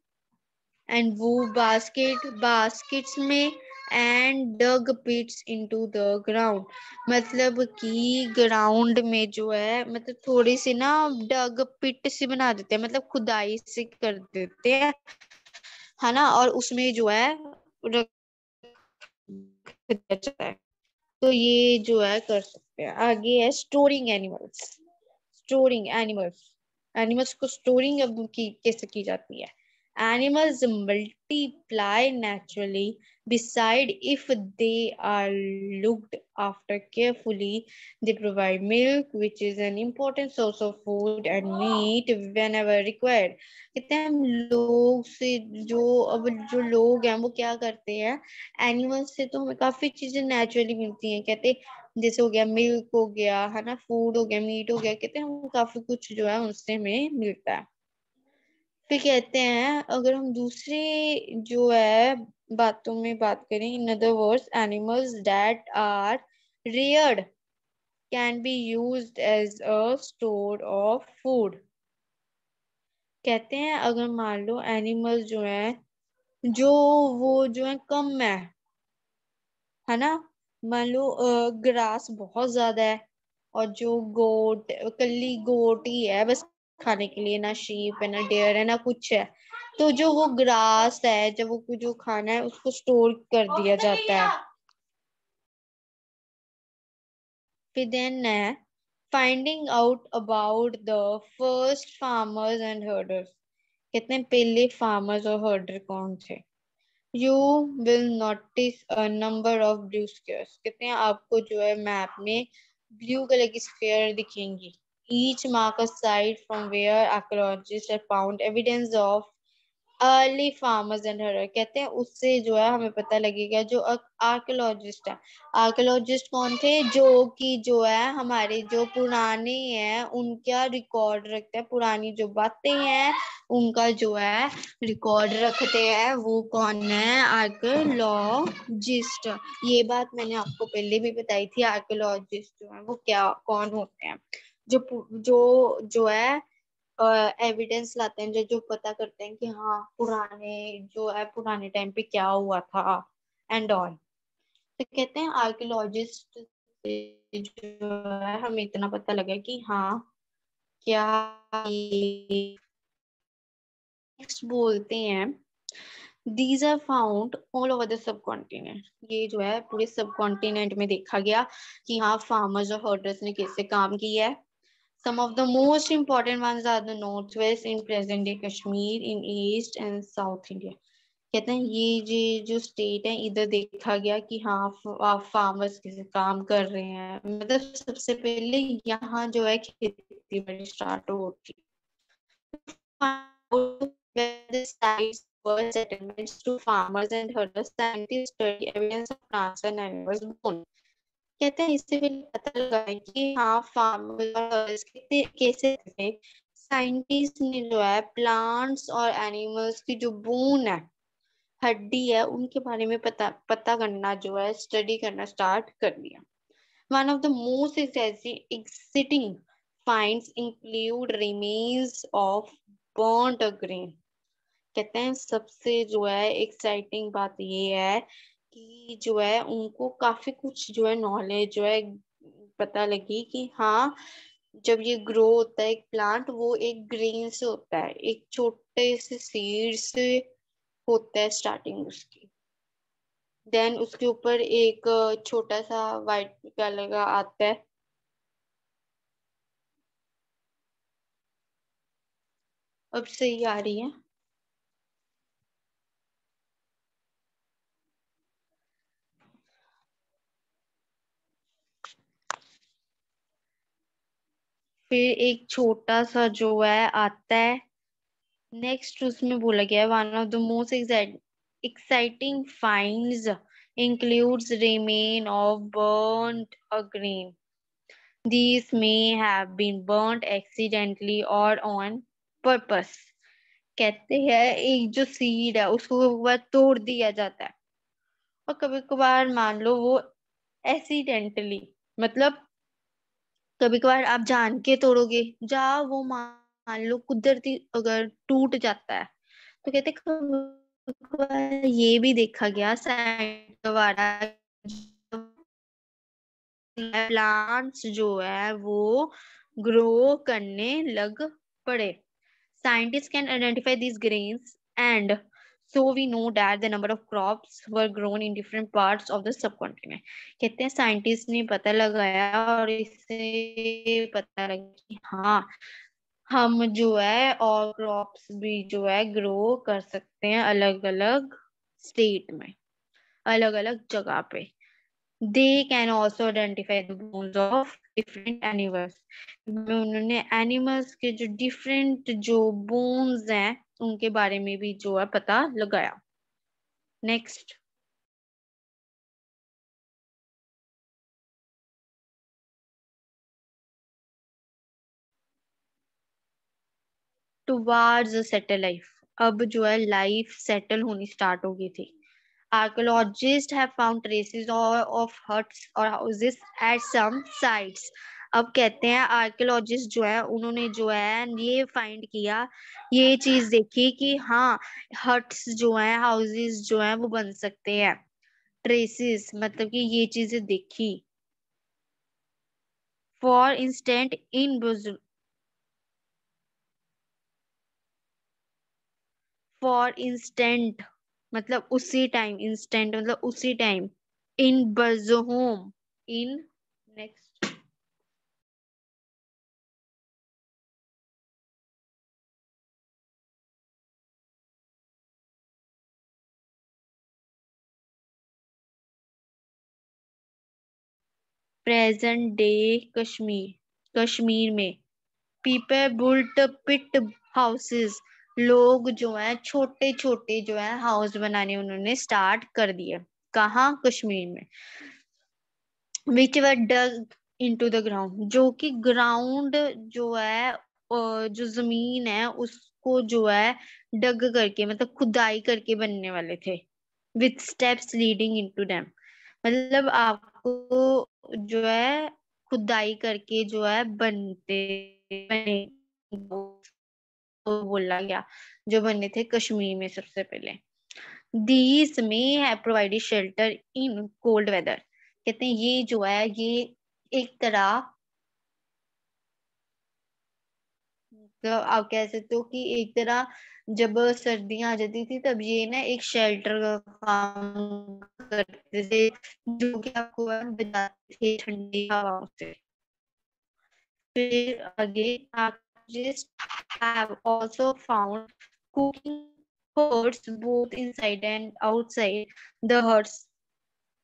एंड वो बास्केट्स में, and dug pits into the ground. मतलब कि ग्राउंड में जो है, मतलब थोड़ी सी ना डग पिट सी बना देते हैं, मतलब खुदाई से कर देते हैं, है ना, और उसमें जो है रख दिया जाता है। तो ये जो है कर सकते हैं। आगे है storing animals. Storing animals, animals को स्टोरिंग अब की कैसे की जाती है। Animals multiply naturally beside if they are looked after carefully. They provide milk, which is an important source of food, and meat whenever required. कहते हैं हम लोग से जो, अब जो लोग हैं वो क्या करते हैं, एनिमल्स से तो हमें काफी चीजें नेचुरली मिलती हैं। कहते जैसे हो गया मिल्क हो गया, है ना, फूड हो गया, मीट हो गया, कहते हैं हम काफी कुछ जो है उनसे हमें मिलता है। फिर कहते हैं अगर हम दूसरे जो है बातों में बात करें, in other words animals that are reared can be used as a store of food. कहते हैं अगर मान लो एनिमल्स जो है, जो वो जो है कम है ना, मान लो ग्रास बहुत ज्यादा है, और जो गोट, कल्ली गोट ही है बस खाने के लिए, ना शीप है ना डेयर है ना कुछ है, तो जो वो ग्रास है, जब वो जो खाना है उसको स्टोर कर दिया जाता है। फिर देन है finding out about the first farmers and herders. कहते हैं पहले फार्मर्स और हर्डर कौन थे। You will notice a number of blue squares. कहते हैं आपको जो है मैप में ब्लू कलर की स्क्वेयर दिखेंगी। Each mark a site from where archaeologist have found evidence of early farmers and हरर। कहते हैं उससे जो है हमें पता लगेगा, जो आर्कियोलॉजिस्ट है, आर्कियोलॉजिस्ट कौन थे, जो कि जो है हमारे जो पुराने हैं उनका रिकॉर्ड रखते हैं, पुरानी जो बातें हैं उनका जो है रिकॉर्ड रखते हैं, वो कौन है, आर्कियोलॉजिस्ट। ये बात मैंने आपको पहले भी बताई थी, आर्कियोलॉजिस्ट जो है वो क्या कौन होते हैं, जो जो है एविडेंस लाते हैं, जो जो पता करते हैं कि हाँ पुराने जो है पुराने टाइम पे क्या हुआ था एंड ऑल। तो कहते हैं आर्कियोलॉजिस्ट से जो है हमें इतना पता लगा कि हाँ क्या। नेक्स्ट बोलते हैं these are found all over the subcontinent. ये जो है पूरे सब कॉन्टिनेंट में देखा गया कि हाँ फार्मर्स और हर्डर्स ने कैसे काम किया है। Some of the most important ones are the northwest in present day Kashmir, in east and south India. कहते हैं ये जो स्टेट है इधर देखा गया कि हाँ फार्मर्स कैसे काम कर रहे हैं, मतलब सबसे पहले यहाँ जो है खेती बाड़ी स्टार्ट होती the sites were settlements to farmers and herders. Scientists study evidence of plants and animals born. कहते हैं इससे भी पता लगा है कि हाँ फार्मर और कैसे थे। साइंटिस्ट ने जो है प्लांट्स और एनिमल्स की जो बोन है, हड्डी है, उनके बारे में पता करना जो है स्टडी करना स्टार्ट कर दिया। One of the most exciting finds include remains of burned grain. कहते हैं सबसे जो है एक्साइटिंग बात ये है कि जो है उनको काफी कुछ जो है नॉलेज जो है पता लगी कि हाँ जब ये ग्रो होता है एक प्लांट, वो एक ग्रेन से होता है, एक छोटे से सीड से होता है स्टार्टिंग उसकी। देन उसके ऊपर एक छोटा सा वाइट कलर का आता है। अब सही आ रही है। फिर एक छोटा सा जो है आता है। नेक्स्ट उसमें बोला गया है one of the most exciting finds includes remain of burnt a grain. These may have been burnt accidentally or on purpose. कहते हैं एक जो सीड है उसको एक बार तोड़ दिया जाता है, और कभी कभार मान लो वो एक्सीडेंटली, मतलब कभी कभार आप जान के तोड़ोगे, जा वो मान लो कुदरती अगर टूट जाता है, तो कहते कभी कभार ये भी देखा गया साइंस द्वारा, प्लांट्स जो है वो ग्रो करने लग पड़े। Scientists can identify these grains, and so we know that the number of crops were grown in different parts of the subcontinent. कहते हैं साइंटिस्ट ने पता लगाया और इससे पता लगा कि हाँ, हम जो है और क्रॉप्स भी जो है ग्रो कर सकते हैं अलग अलग स्टेट में, अलग अलग जगह पे। They can also identify the bones of different animals. उन्होंने एनिमल्स के जो डिफरेंट जो बोन्स हैं उनके बारे में भी जो है पता लगाया। नेक्स्ट, टुवार्ड्स अ सेटल लाइफ, अब जो है लाइफ सेटल होनी स्टार्ट हो गई थी। Archaeologists have found traces of huts or houses at some sites. अब कहते हैं आर्कियोलॉजिस्ट जो है उन्होंने जो है ये फाइंड किया, ये चीज देखी कि हाँ, हट्स जो है हाउसेस जो है वो बन सकते हैं। ट्रेसेस मतलब कि ये चीजें देखी। For instance in for instance मतलब उसी टाइम, इंस्टेंट मतलब उसी time. In Burzahom, in, next, present day Kashmir, Kashmir में पीपल बुल्ट पिट हाउसेस, लोग जो है छोटे छोटे जो है हाउस बनाने उन्होंने स्टार्ट कर दिए। कहाँ? कश्मीर में। विच वर डग इनटू द ग्राउंड, जो कि ग्राउंड जो है जो जमीन है उसको जो है डग करके मतलब खुदाई करके बनने वाले थे। With steps leading into them, मतलब आपको जो है खुदाई करके जो है बनते बने, तो बोला गया जो बने थे कश्मीर में सबसे पहले। These may have provided shelter in cold weather, कहते हैं ये जो है ये एक तरह, तो आप कह सकते हो कि एक तरह जब सर्दियां आ जाती थी तब ये ना एक शेल्टर का काम करते थे, जो कि आपको बचाते थे ठंडी हवाओं से। फिर आगे archaeologists have also found cooking pots both inside and outside the huts,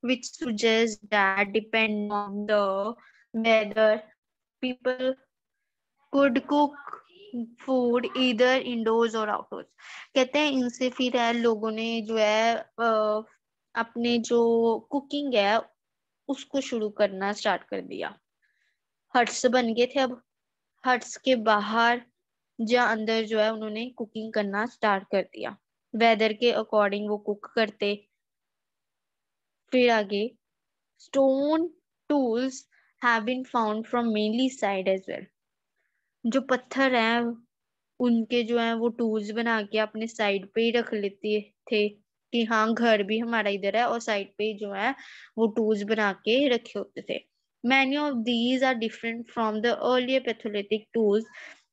which suggests that depending on the weather, people could cook food either indoors or outdoors. कहते हैं इनसे फिर है लोगों ने जो है अपने जो कुकिंग है उसको शुरू करना स्टार्ट कर दिया। हट्स बन गए थे अब, हट्स के बाहर या अंदर जो है उन्होंने कुकिंग करना स्टार्ट कर दिया, वेदर के अकॉर्डिंग वो कुक करते। फिर आगे, stone tools have been found from mainly side as well, जो पत्थर हैं उनके जो है वो टूल्स बना के अपने साइड पे ही रख लेते थे कि हाँ घर भी हमारा इधर है, और साइड पे जो है वो टूल्स बना के रखे होते थे। Many of these are different from the earlier Paleolithic tools,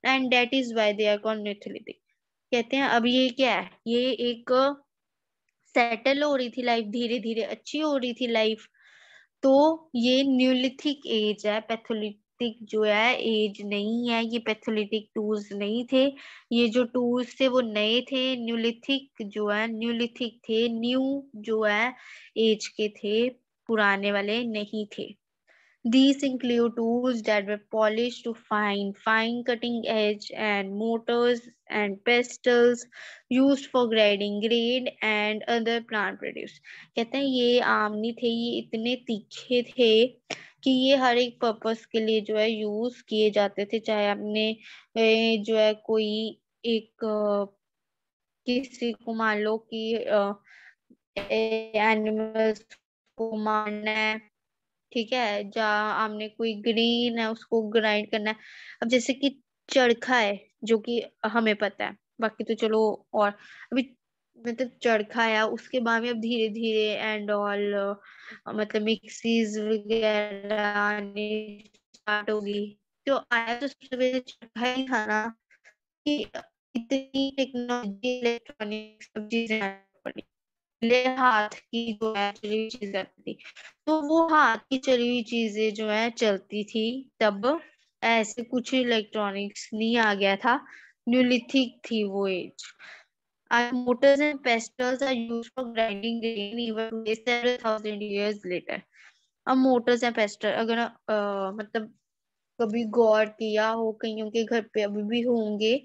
and that is why they are called Neolithic. कहते हैं अब ये क्या है, ये एक सेटल हो रही थी लाइफ, धीरे धीरे अच्छी हो रही थी लाइफ, तो ये न्यूलिथिक एज है, पैथोलिथिक जो है एज नहीं है, ये पैथोलिथिक टूल्स नहीं थे। ये जो टूल्स थे वो नए थे, न्यूलिथिक जो है न्यूलिथिक थे, न्यू जो है एज के थे, पुराने वाले नहीं थे। These include tools that were polished to fine cutting edge, and mortars and pestles used for grinding grain and other plant produce. कहते हैं ये आम नहीं थे, ये इतने तीखे थे कि ये हर एक पर्पस के लिए जो है यूज किए जाते थे, चाहे आपने जो है कोई एक किसी को मान लो कि एनिमल्स को मारना है, ठीक है, जहाँ हमने कोई ग्रीन है उसको ग्राइंड करना है। अब जैसे कि चरखा है, जो कि हमें पता है, बाकी तो चलो। और अभी मतलब चरखा है, उसके बाद में अब धीरे धीरे एंड ऑल मतलब मिक्सीज वगैरह आनी स्टार्ट होगी। तो आया तो सबसे पहले चरखा ही था ना, कि इतनी टेक्नोलॉजी इलेक्ट्रॉनिक सब चीजें आनी पड़ी। पहले हाथ की जो है चली हुई चीजें आती थी, तो वो हाथ की चली हुई चीजें जो है चलती थी तब। ऐसे कुछ इलेक्ट्रॉनिक्स नहीं आ गया था, न्यूलिथिक थी वो as. Motors and pestles are used for grinding grain even today, several thousand years later. अब मोटर्स एंड पेस्टल अगर मतलब कभी गौर किया हो, कईयों के घर पे अभी भी होंगे,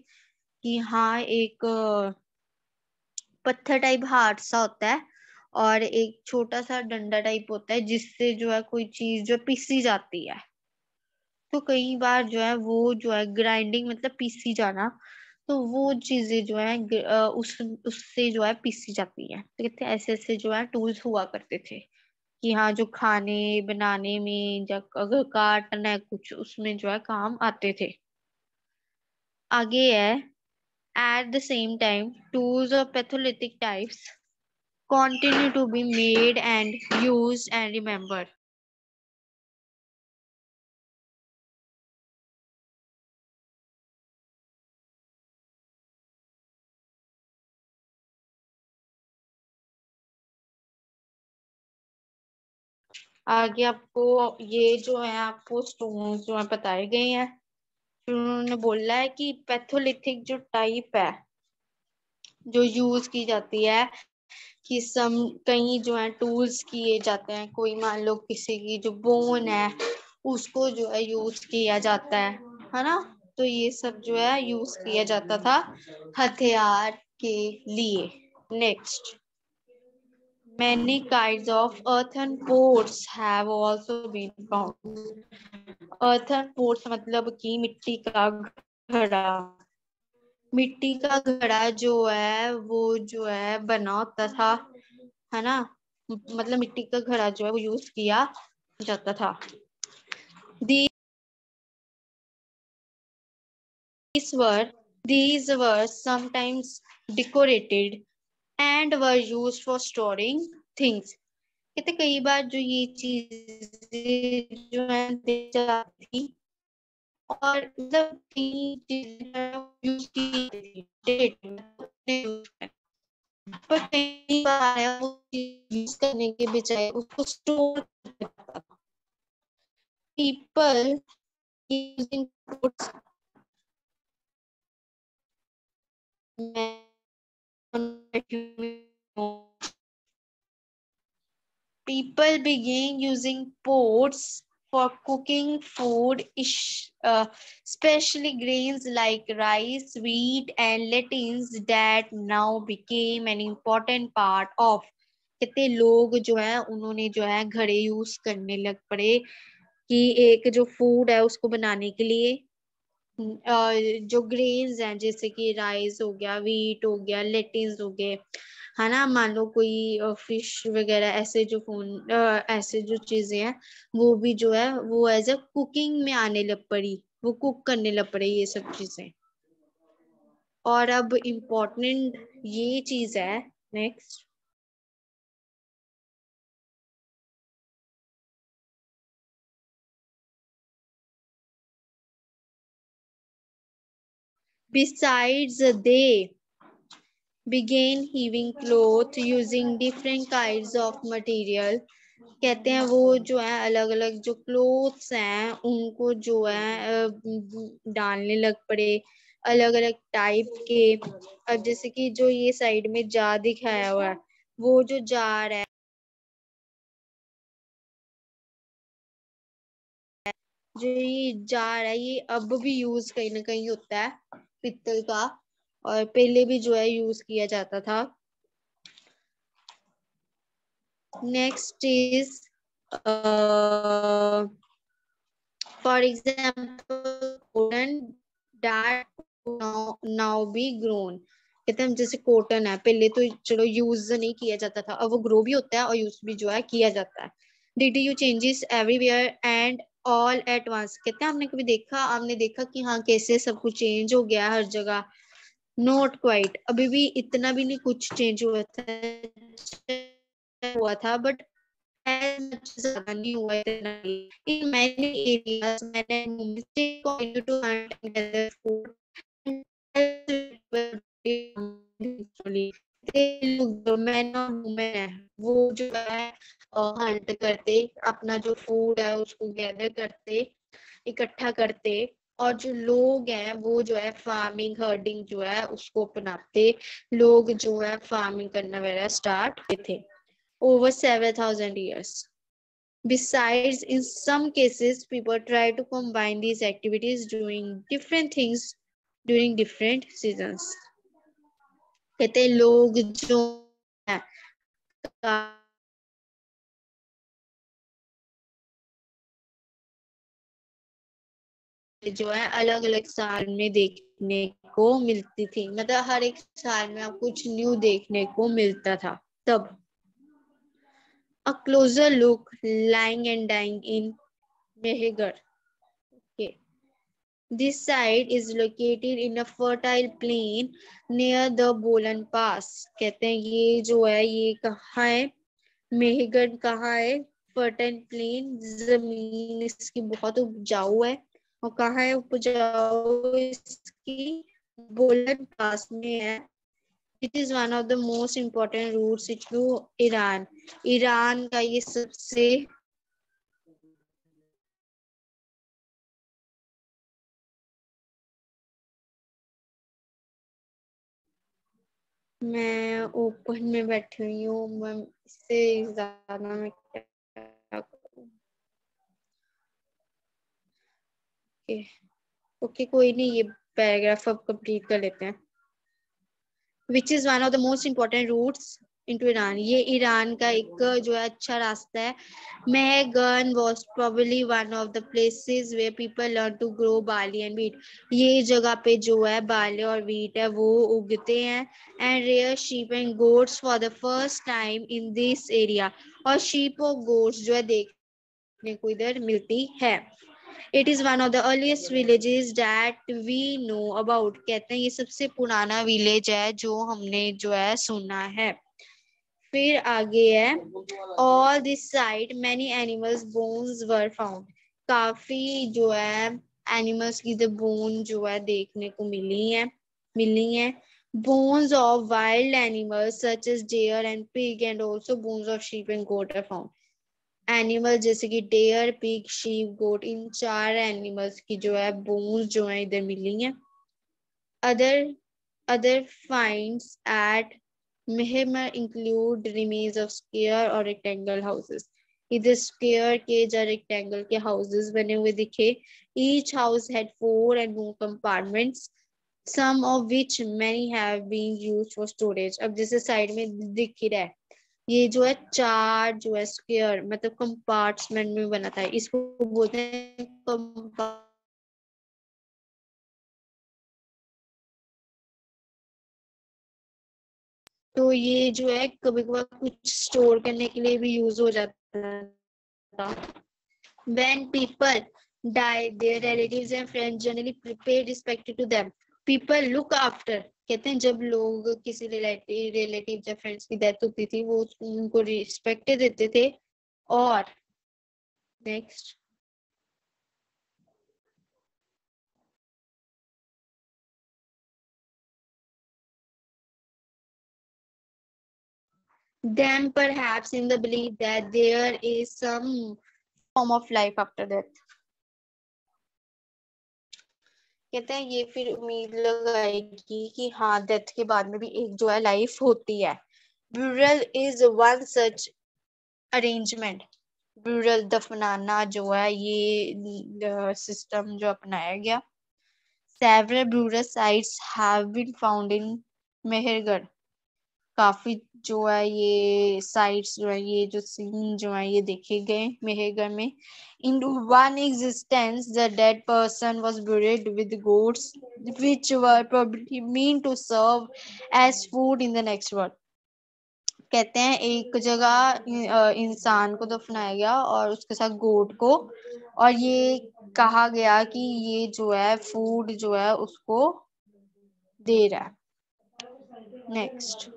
कि हाँ एक पत्थर टाइप हार्ड सा होता है, और एक छोटा सा डंडा टाइप होता है जिससे जो है कोई चीज जो पीसी जाती है। तो कई बार जो है वो जो है ग्राइंडिंग मतलब पीसी जाना, तो वो चीजें जो है उस उससे जो है पीसी जाती है। तो कहते हैं ऐसे ऐसे जो है टूल्स हुआ करते थे, कि हाँ जो खाने बनाने में या अगर काटना है कुछ उसमें जो है काम आते थे। आगे है, at the same time tools of Paleolithic types continue to be made and used and remembered. आगे आपको ये जो है आपको स्टोन्स जो है बताए गए हैं। फिर उन्होंने बोला है कि पैथोलिथिक जो टाइप है जो यूज की जाती है, कि सम कहीं जो है टूल्स किए जाते हैं, कोई मान लो किसी की जो बोन है उसको जो है यूज किया जाता है ना। तो ये सब जो है यूज किया जाता था हथियार के लिए। Next, many kinds of earthen pots have also been found. earthen pots मतलब कि मिट्टी का घड़ा। मिट्टी का घड़ा जो है वो जो है बना होता था, है ना। मतलब मिट्टी का घड़ा जो है वो यूज किया जाता था। These were these were sometimes decorated and were used for storing things. कहते कई बार जो ये चीजें जो है दी जाती थी, और मतलब कई चीजें यूज की जाती थी, पर कई बार है वो यूज करने के बजाय उसको स्टोर करता था। People using goods people began using pots for cooking food, especially grains like rice, wheat, and lentils that now became an important part of। कितने लोग जो है उन्होंने जो है घड़े यूज करने लग पड़े, कि एक जो फूड है उसको बनाने के लिए जो ग्रेन्स हैं जैसे कि राइस हो गया, व्हीट हो गया, लेटिस हो गए, है ना। मान लो कोई फिश वगैरह ऐसे जो ऐसे जो चीजें हैं वो भी जो है वो एज अ कुकिंग में आने लग पड़ी, वो कुक करने लग पड़े ये सब चीजें। और अब इम्पोर्टेंट ये चीज है next, besides they began weaving cloth using different kinds of material। कहते हैं वो जो है अलग अलग जो क्लोथ्स हैं उनको जो है डालने लग पड़े अलग अलग टाइप के। अब जैसे कि जो ये साइड में जार दिखाया हुआ है, वो जो जार है, जो ये जार है ये अब भी यूज कहीं ना कहीं होता है, पित्तल का, और पहले भी जो है यूज किया जाता था। Next is for example cotton that now be grown। कहते हैं जैसे कॉटन है, पहले तो चलो यूज नहीं किया जाता था, अब वो ग्रो भी होता है और यूज भी जो है किया जाता है। Did you changes everywhere and all at once? कहते हैं आपने देखा कि हाँ कैसे सब कुछ चेंज हो गया हर जगह. Not quite. अभी भी इतना भी नहीं कुछ चेंज हुआ था but as much ज्यादा नहीं हुआ इतना भी. In many areas, many moments they continue to hunt and gather food. जो मैन और वुमेन है वो जो है हंट करते अपना जो फूड है उसको गैदर करते इकट्ठा करते और जो लोग हैं वो जो है फार्मिंग हर्डिंग जो है उसको अपनाते लोग जो है फार्मिंग करना वगैरह स्टार्ट थे over 7,000 years. Besides, in some cases, people try to combine these activities doing different things during different seasons. कहते हैं लोग जो है जो है अलग अलग साल में देखने को मिलती थी मतलब हर एक साल में आप कुछ न्यू देखने को मिलता था तब. A closer look lying and dying in Mehegar. Okay. This site is located in a fertile plain near the Bolan Pass. कहते हैं ये जो है ये कहाँ है मेहगढ़ कहाँ है फर्टाइल प्लेन जमीन इसकी बहुत उपजाऊ है और कहाँ है उपजाऊ इसकी बोलन पास में है. It is one of the most important routes to Iran. Iran का ये सबसे मैं ओपन में बैठी हुई हूँ मैं इससे ज्यादा मैं क्या करूँ. ओके कोई नहीं ये पैराग्राफ अब कंप्लीट कर लेते हैं. Which is one of the most important routes into Iran. ये ईरान का एक जो है अच्छा रास्ता है. Mehergan was probably one of the places where people learn to grow barley and wheat. ये जगह पे जो है barley और wheat है वो उगते हैं. And rear sheep and goats for the first time in this area. और sheep और goats जो है देखने को इधर मिलती है. It is one of the earliest villages that we know about. कहते हैं ये सबसे पुराना विलेज है जो हमने जो है सुना है. फिर आगे है all this site many animals bones were found. काफी जो है animals की the bone जो है देखने को मिली है. Bones of wild animals such as deer and pig and also bones of sheep and goat are found. Animal जैसे कि डेयर पिग शीप गोट इन 4 एनिमल्स की जो है बोन्स जो है इधर मिली हैं. Other finds at Mehemer include remains of square or rectangle houses. इधर स्क्वायर के या रेक्टेंगल के हाउसेस बने हुए दिखे. Each house had 4 and more compartments, some of which many have been used for storage. अब जैसे साइड में दिख ही रहा है ये जो है 4 जो है स्क्वायर मतलब कंपार्टमेंट में बना था इसको बोलते हैं तो ये जो है कभी कभार कुछ स्टोर करने के लिए भी यूज हो जाता था. When people die, their relatives and friends generally pay respect to them. People look after. कहते हैं जब लोग किसी रिलेटिव या फ्रेंड्स की डेथ होती थी वो उनको रिस्पेक्ट देते थे. और next them perhaps in the belief that there is some form of life after death. कहते हैं ये फिर उम्मीद लगाएगी कि हाँ डेथ के बाद में भी एक जो है लाइफ होती है. Burial is one such arrangement. Burial दफनाना जो है ये सिस्टम जो अपनाया गया. Several burial sites have been found in Mehergarh. काफी जो है ये साइट्स जो है ये जो सीन जो है ये देखे गए मेहरगढ़ में. In one existence, the dead person was buried with goats, which were probably meant to serve as food in the next world. कहते हैं एक जगह इंसान को दफनाया गया और उसके साथ गोट को, और ये कहा गया कि ये जो है फूड जो है उसको दे रहा है। नेक्स्ट,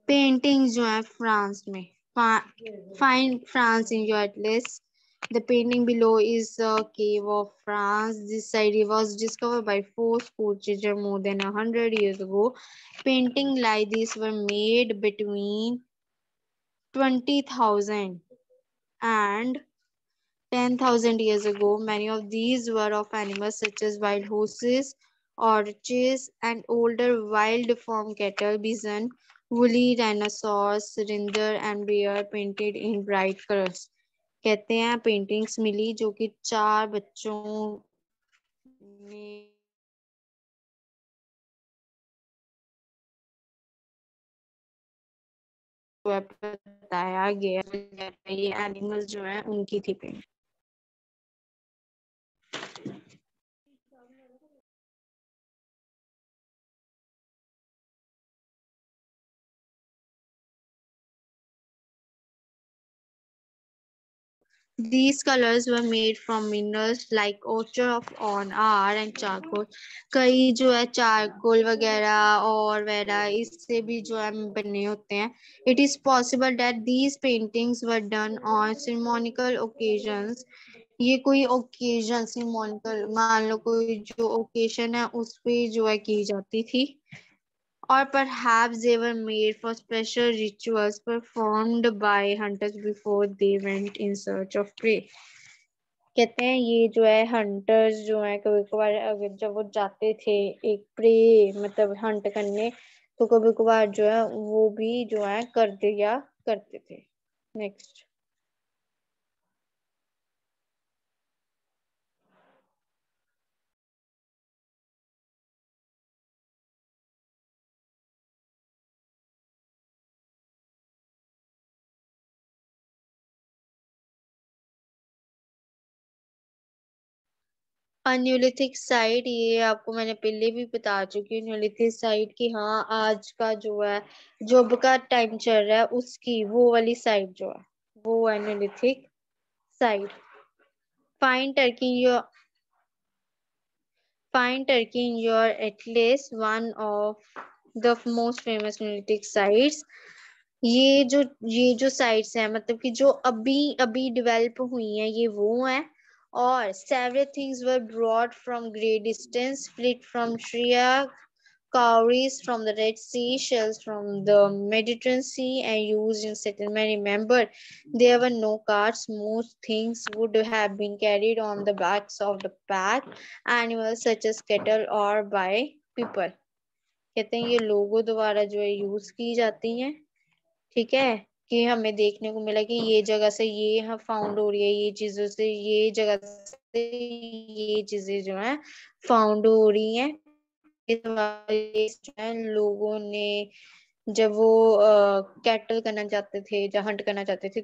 पेंटिंग जो है फ्रांस में, find France in your atlas. The painting below is a cave of France. This site was discovered by four school children more than 100 years ago. Paintings like this were made between 20,000 and 10,000 years ago. Many of these were of animals such as wild horses, ostriches, and older wild farm cattle, bison, woolly rhinoceros, reindeer, and bear painted in bright colors. कहते हैं paintings मिली जो कि 4 बच्चों ने बताया गया, ये animals जो है उनकी थी painting. These colors were made from minerals like ochre of iron and charcoal. कई जो है चारकोल वगैरह और वगैरह इससे भी जो है बने होते हैं. It is possible that these paintings were done on ceremonial occasions. ये कोई ओकेजन सिमोनिकल, मान लो कोई जो ओकेजन है उस पे जो है की जाती थी. Or perhaps they were made for special rituals performed by hunters before they went in search of prey. कहते हैं ये जो है हंटर्स जो है कभी कभार अगर जब वो जाते थे एक प्रे मतलब हंट करने, तो कभी कभार जो है वो भी जो है कर दिया करते थे. नेक्स्ट, न्यूलिथिक साइट, ये आपको मैंने पहले भी बता चुकी हूँ. न्यूलिथिक साइट की, हाँ आज का जो है जो का टाइम चल रहा है उसकी वो वाली साइट जो है वो है Neolithic site. Find Turkey your Find Turkey in your atlas, one of the most famous Neolithic sites. ये जो साइट्स हैं मतलब कि जो अभी अभी डेवलप हुई हैं ये वो हैं. और several things were brought from great distance, fleet from Syria, cowries from the Red Sea, shells from the Mediterranean Sea, and used in settlement. Remember, there were no carts. Most things would have been carried on the backs of the pack animals such as cattle or by people. कहते हैं ये लोगों द्वारा जो है use की जाती हैं. ठीक है, कि हमें देखने को मिला कि ये जगह से ये फाउंड हो रही है, ये चीजों से ये जगह से ये चीजें जो है फाउंड हो रही हैं. लोगों ने जब वो कैटल करना चाहते थे या हंट करना चाहते थे